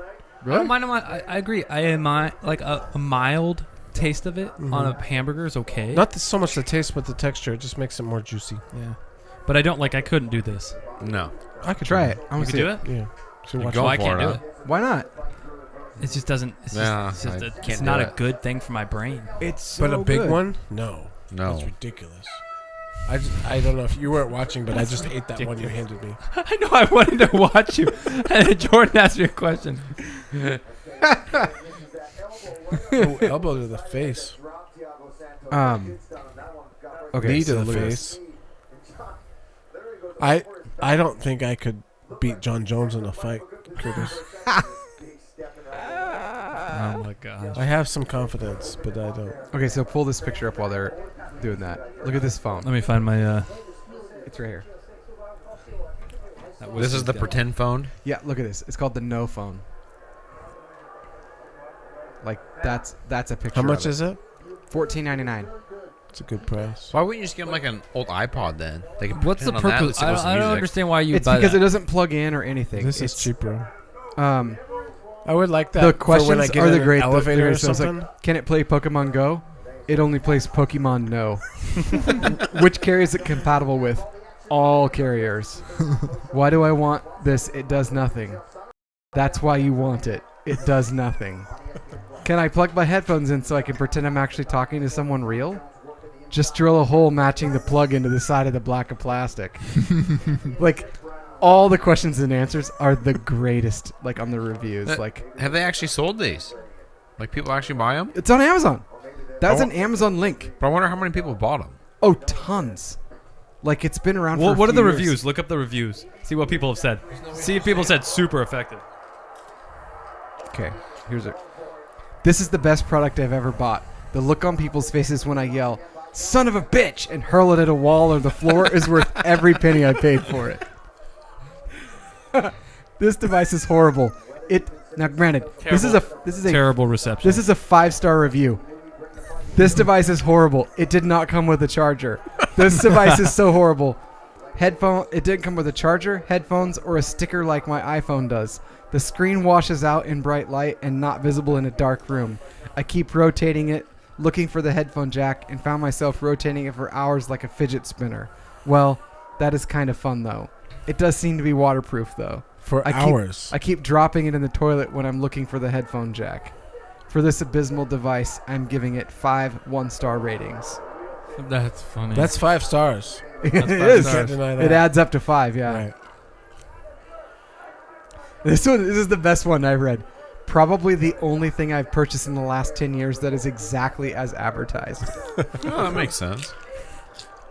I don't mind them I agree. I am like a mild taste of it on a hamburger is okay. Not so much the taste, but the texture. It just makes it more juicy. Yeah. But I don't I couldn't do this. No. I could Try it. I You want could to do it? Yeah. Should You watch go Well, I for can't it, do huh? it. Why not? It just doesn't. It's, Nah, just, it's, I just can't it's do not a it. good thing for my brain. It's so But a big good. one? No. No. That's ridiculous. I don't know if you weren't watching, but I just ate that one you handed me. I know. I wanted to watch you, and then Jordan asked me a question. Oh, elbow to the face. Okay, Knee so to the look at this. face. I don't think I could beat John Jones in a fight, Curtis. Oh my gosh. I have some confidence, but I don't. Okay, so pull this picture up while they're doing that. Look at this phone. Let me find my. It's right here. This is the pretend phone. Yeah, look at this. It's called the No Phone. Like that's a picture. How much of is it? $14.99. It's a good price. Why wouldn't you just get him like an old iPod then? They could What's the pretend on that, purpose? listen to I some don't music. understand why you It's buy because that. it doesn't plug in or anything. This is It's, cheaper. Um, I would like that. the for when I questions get are in the an great. elevator or so it's something. like, can it play Pokemon Go? It only plays Pokemon No. Which carrier is it compatible with? All carriers. Why do I want this? It does nothing. That's why you want it. It does nothing. Can I plug my headphones in so I can pretend I'm actually talking to someone real? Just drill a hole matching the plug into the side of the block of plastic. Like, all the questions and answers are the greatest, like, on the reviews. Like, Have they actually sold these? Like people actually buy them? it's on Amazon. That's Oh. an Amazon link. But I wonder how many people bought them. Oh, tons. Like, it's been around Well, for a what are few the years. reviews? Look up the reviews. See what people have said. See if people said super effective. Okay, here's it. This is the best product I've ever bought. The look on people's faces when I yell, "Son of a bitch!" and hurl it at a wall or the floor is worth every penny I paid for it. This device is horrible. Now, granted, this is a Terrible reception. This is a 5-star review. This device is horrible. It did not come with a charger. This device is so horrible. It didn't come with a charger, headphones, or a sticker like my iPhone does. The screen washes out in bright light and not visible in a dark room. I keep rotating it, looking for the headphone jack, and found myself rotating it for hours like a fidget spinner. Well, that is kind of fun, though. It does seem to be waterproof, though. For I hours. keep dropping it in the toilet when I'm looking for the headphone jack. For this abysmal device, I'm giving it 5 1-star ratings. That's funny. That's 5 stars. It five is. stars. Can't deny that. It adds up to 5, yeah. Right. This is the best one I've read. Probably the only thing I've purchased in the last 10 years that is exactly as advertised. Oh, that makes sense.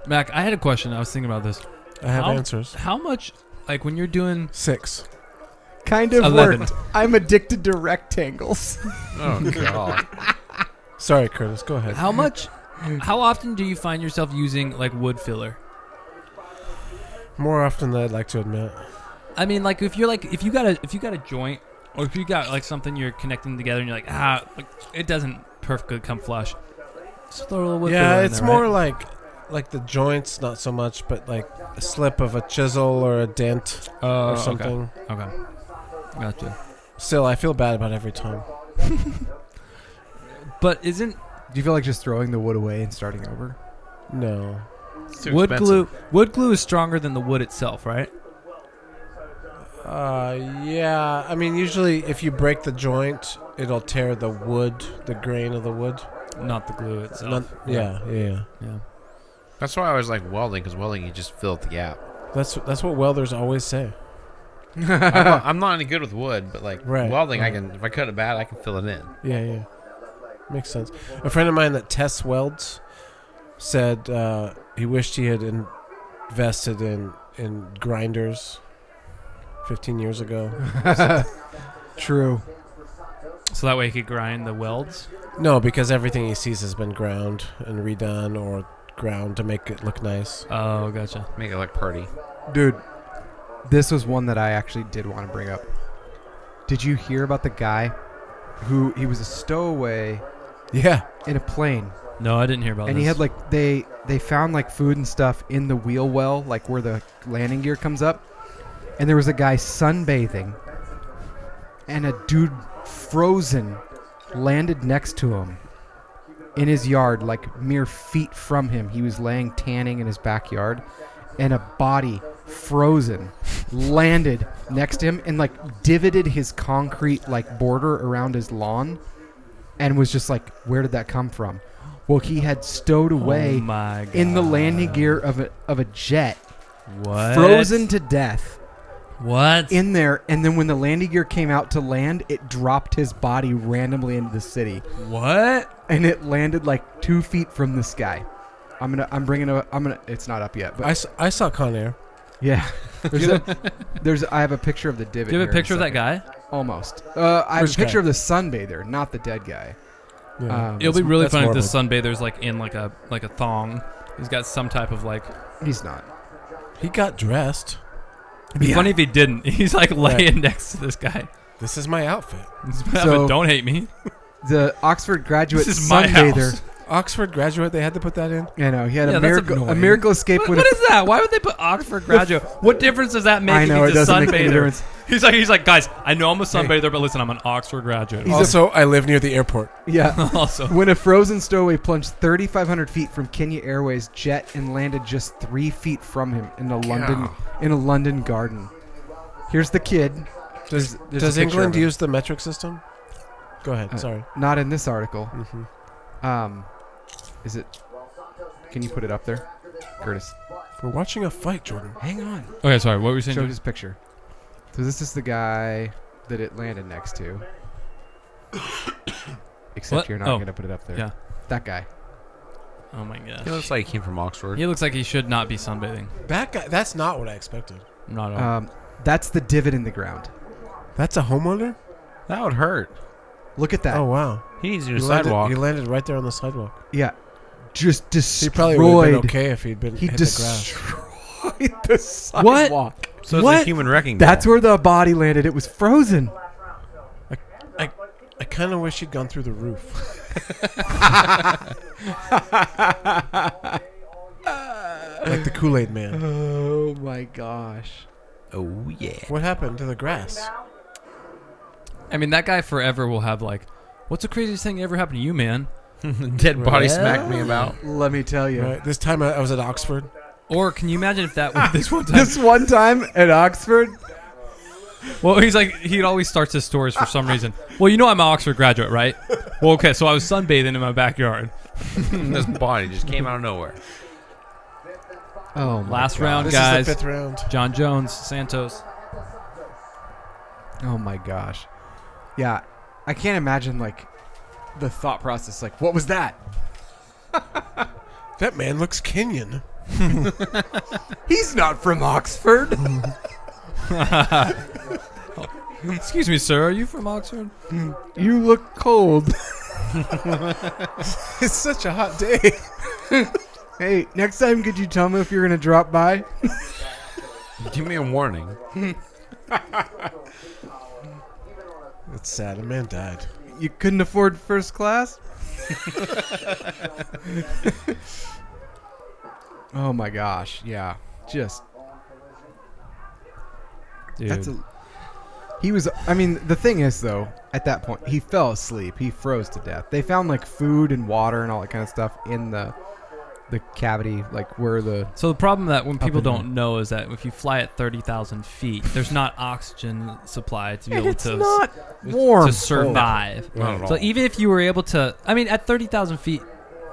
Mac, I had a question. I was thinking about this. I have How- answers. How much, like when you're doing 6. Kind of 11. worked. I'm addicted to rectangles. Oh god. Sorry, Curtis. Go ahead. how often do you find yourself using like wood filler? More often than I'd like to admit. I mean, like if you got a joint, or if you got like something you're connecting together and you're like, like, it doesn't perfectly come flush. Just throw a little wood filler Yeah, in it's there, more right? like the joints, not so much, but like a slip of a chisel or a dent or something. Okay. Gotcha. Still, I feel bad about every time. But isn't Do you feel like just throwing the wood away and starting over? No. It's too wood expensive. glue is stronger than the wood itself, right? Yeah. I mean, usually if you break the joint, it'll tear the wood, the grain of the wood. Not the glue itself. Yeah. Yeah. That's why I always like welding, because welding you just fill the gap. That's what welders always say. I'm not any good with wood, but like Right, welding, I right. can. If I cut it bad, I can fill it in. Yeah. Makes sense. A friend of mine that tests welds said he wished he had invested in grinders 15 years ago. True. So that way he could grind the welds. No, because everything he sees has been ground and redone or ground to make it look nice. Oh, gotcha. Make it look pretty. Dude, this was one that I actually did want to bring up. Did you hear about the guy he was a stowaway Yeah. in a plane? No, I didn't hear about And this. he had like they found like food and stuff in the wheel well, like where the landing gear comes up. And there was a guy sunbathing, and a dude frozen landed next to him in his yard, like mere feet from him. He was laying tanning in his backyard, and a body frozen landed next to him and like divoted his concrete like border around his lawn, and was just like, "Where did that come from?" Well, he had stowed away Oh my God. in the landing gear of a jet, What? frozen to death What? in there. And then when the landing gear came out to land, it dropped his body randomly into the city, What? and it landed like 2 feet from the sky. It's not up yet, but I saw Con Air. yeah. I have a picture of the divot. Do you have a here in picture of that second. guy? Almost. I have Which a picture guy? of the sunbather, not the dead guy. Yeah. It'll be really that's funny if this morbid. sunbather's like in like a thong. He's got some type of like. He's not. He got dressed. It'd be Yeah. funny if he didn't. He's like laying next to this guy. This is my outfit. So- Don't hate me. The Oxford graduate This is my sunbather. house. Oxford graduate, they had to put that in? You know, he had Yeah, a that's miracle annoying. escape What with is that? Why would they put Oxford graduate? What difference does that make? I know, if it he's a doesn't make any sunbather? difference. He's like, guys, I know I'm a sunbather, but listen, I'm an Oxford graduate. Also, I live near the airport. Yeah. Also, When a frozen stowaway plunged 3,500 feet from Kenya Airways jet and landed just 3 feet from him in a London garden. Here's the kid. There's a Does picture England of him. use the metric system? Go ahead. Sorry. Not in this article. hmm Is it? Can you put it up there, Curtis? We're watching a fight, Jordan. Hang on. okay, sorry. What were you saying? Show Jim? this picture. So this is the guy that it landed next to. Except What? you're not Oh. going to put it up there. Yeah. That guy. Oh my gosh. He looks like he came from Oxford. He looks like he should not be sunbathing. That guy, that's not what I expected. Not at all. That's the divot in the ground. That's a homeowner? That would hurt. Look at that. Oh, wow. He needs to do You a landed, sidewalk. you landed right there on the sidewalk. Yeah. Just He destroyed. probably would have been okay if he'd been He hit the grass. destroyed the sidewalk. So it's What? a human wrecking That's ball. where the body landed. It was frozen. I kind of wish he'd gone through the roof. Like the Kool-Aid man. Oh my gosh. Oh yeah. What happened to the grass? I mean, that guy forever will have like, what's the craziest thing that ever happened to you, man? Dead body Well. smacked me about. Let me tell you. Right? This time I was at Oxford. Or can you imagine if that was this one time? This one time at Oxford, Well, he's like, he always starts his stories for some reason. Well, you know I'm an Oxford graduate, right? Well, okay, so I was sunbathing in my backyard. This body just came out of nowhere. oh my Last gosh. round, This guys. is the 5th round. John Jones, Santos. Oh my gosh. Yeah, I can't imagine like the thought process. Like, what was that? That man looks Kenyan. He's not from Oxford. Excuse me, sir. Are you from Oxford? You look cold. It's such a hot day. Hey, next time, could you tell me if you're gonna drop by? Give me a warning. It's sad. A man died. You couldn't afford first class? Oh my gosh, yeah. Just Dude. he was I mean, the thing is though, at that point, he fell asleep. He froze to death. They found like food and water and all that kind of stuff in the cavity, like where the So the problem that when people in there. don't know is that if you fly at 30,000 feet, there's not oxygen supply to be able it's to not warm. to survive. Not at So all. even if you were able to, I mean, at 30,000 feet,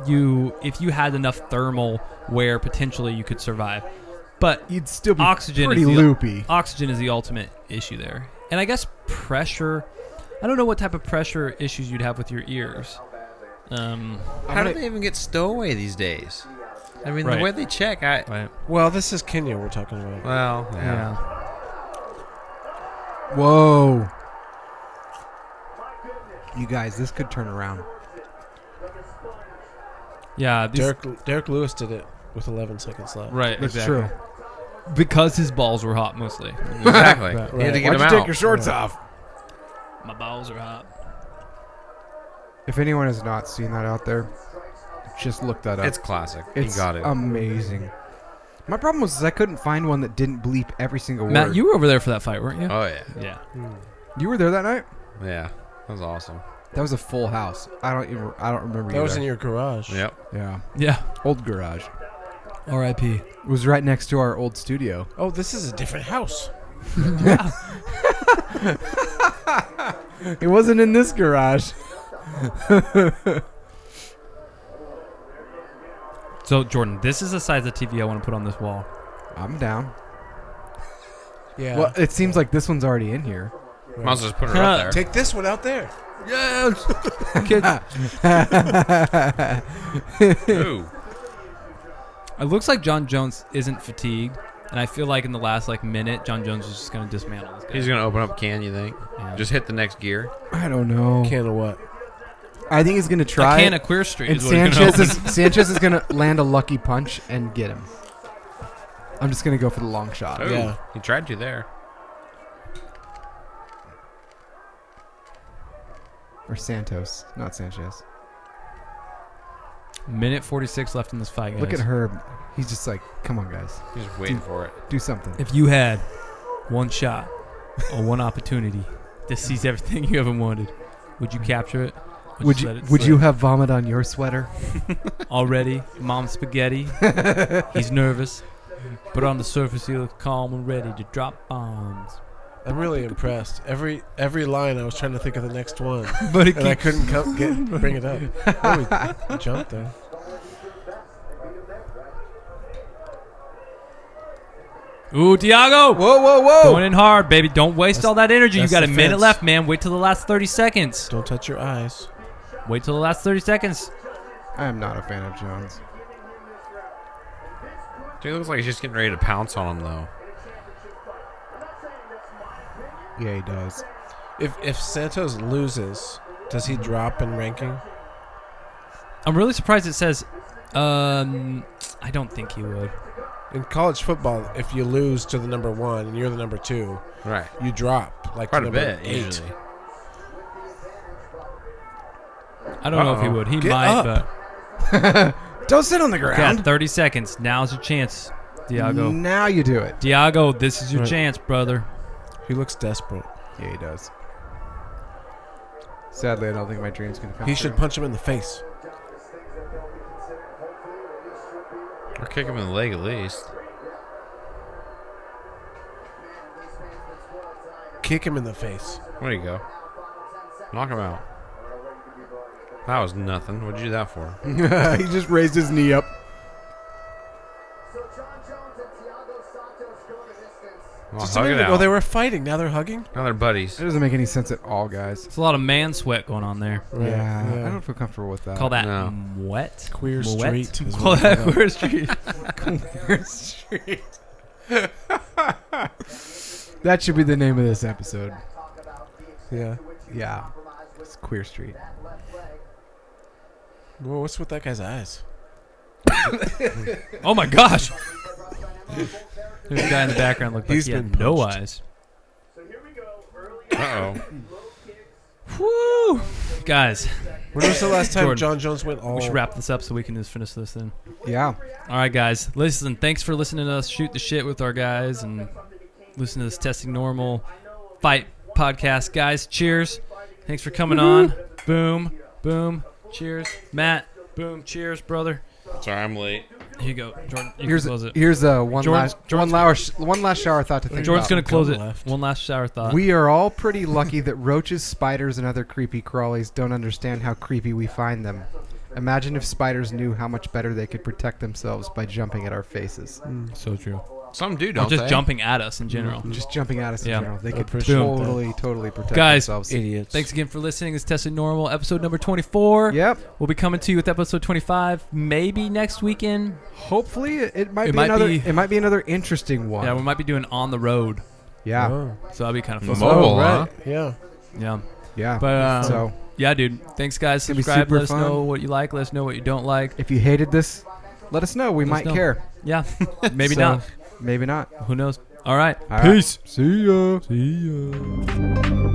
if you had enough thermal where potentially you could survive, but You'd still be oxygen pretty is the, loopy. Oxygen is the ultimate issue there, and I guess pressure. I don't know what type of pressure issues you'd have with your ears. How do they even get stowaway these days? I mean, Right. the way they check, Right. Well, this is Kenya we're talking about. well, yeah. Whoa. You guys, this could turn around. Yeah. These, Derek Lewis did it with 11 seconds left. right. That's exactly. true. Because his balls were hot mostly. Exactly. Right. He had to get Why'd him you out. take your shorts Yeah. off? My balls are hot. If anyone has not seen that out there, just look that up. It's classic. It's he got it. amazing. My problem was I couldn't find one that didn't bleep every single Matt, word. you were over there for that fight, weren't you? Oh yeah. Yeah. You were there that night? Yeah. That was awesome. That was a full house. I don't remember That you was there. in your garage. Yep. Yeah, Yeah. old garage. R.I.P. It was right next to our old studio. Oh, this is a different house. It wasn't in this garage. So, Jordan, this is the size of TV I want to put on this wall. I'm down. Yeah. Well, it seems like this one's already in here. Might as well just put her up there. Take this one out there. Yes! Ooh. It looks like John Jones isn't fatigued, and I feel like in the last minute, John Jones is just going to dismantle this guy. He's going to open up a can, you think? Yeah. Just hit the next gear. I don't know. Can of what? I think he's gonna try. A can it, of Queer Street and is what he's gonna open. Sanchez is gonna land a lucky punch and get him. I'm just gonna go for the long shot. Ooh, Yeah. He tried to there. Or Santos, not Sanchez. Minute 46 left in this fight, guys. Look at Herb. He's just like, come on, guys, He's just waiting for it. do something. If you had one shot or one opportunity to seize everything you ever wanted, would you capture it? Or Would just you let it would slip? you have vomit on your sweater? Already, mom's spaghetti. He's nervous, but on the surface he looks calm and ready to drop bombs. I'm really impressed. Every line I was trying to think of the next one, But and I couldn't bring it up. Oh, he jumped there. Ooh, Tiago! Whoa, whoa, whoa! Going in hard, baby. Don't waste all that energy. You that's got a the minute fence. left, man. Wait till the last 30 seconds. Don't touch your eyes. Wait till the last 30 seconds. I am not a fan of Jones. Dude, it looks like he's just getting ready to pounce on him, though. Yeah, he does. If Santos loses, does he drop in ranking? I'm really surprised it says, I don't think he would. In college football, if you lose to the number 1 and you're the number 2, Right. you drop like Quite to a number bit, 8. usually. I don't know if he would. He Get might, up. but Don't sit on the got ground. 30 seconds. Now's your chance, Tiago. Now you do it. Tiago, this is your Right. chance, brother. He looks desperate. Yeah, he does. Sadly, I don't think my dream's gonna come He should true. punch him in the face. Or kick him in the leg at least. Kick him in the face. There you go. Knock him out. That was nothing. What'd you do that for? He just raised his knee up. Well, Just a hug it minute out. ago they were fighting. Now they're hugging. Now they're buddies. It doesn't make any sense at all, guys. It's a lot of man sweat going on there. Right, Yeah, yeah. I don't feel comfortable with that. Call that No. wet. Queer Moet? street. is Call what they that call it. Queer Street. Queer Street. That should be the name of this episode. Yeah. Yeah, it's Queer Street. Well, what's with that guy's eyes? Oh my gosh. There's a guy in the background looked like He's he been had no punched. eyes. Uh-oh. Woo! Guys, When was the last time Jordan, John Jones went all? we should wrap this up so we can just finish this then. Yeah. All right, guys. Listen, thanks for listening to us shoot the shit with our guys and listen to this Testing Normal Fight podcast. Guys, cheers. Thanks for coming on. Boom. Boom. Cheers. Matt. Boom. Cheers, brother. Sorry, I'm late. Here you go. Jordan, you Here's can close it. here's one Jordan's- last shower thought to think Jordan's about. going to close it. Left. One last shower thought. We are all pretty lucky that roaches, spiders, and other creepy crawlies don't understand how creepy we find them. Imagine if spiders knew how much better they could protect themselves by jumping at our faces. So true. Some do, Or don't just they? jumping at us in general. Just jumping at us in Yeah. general. They I could appreciate totally protect Guys, themselves. Idiots. Thanks again for listening. It's Testing Normal, episode number 24. Yep. We'll be coming to you with episode 25 maybe next weekend. Hopefully it might It be might another be- it might be another interesting one. Yeah, we might be doing On the Road. Yeah. Oh. So that'll be kind of fun. Mobile, right. huh? Yeah. Yeah. Yeah. But so yeah, dude. Thanks, guys. It's gonna be Subscribe. super Let us fun. know what you like. Let us know what you don't like. if you hated this, let us know. We Let us might know. care. Yeah. Maybe So, not. Maybe not. Who knows? All right. All right. Peace. See ya. See ya.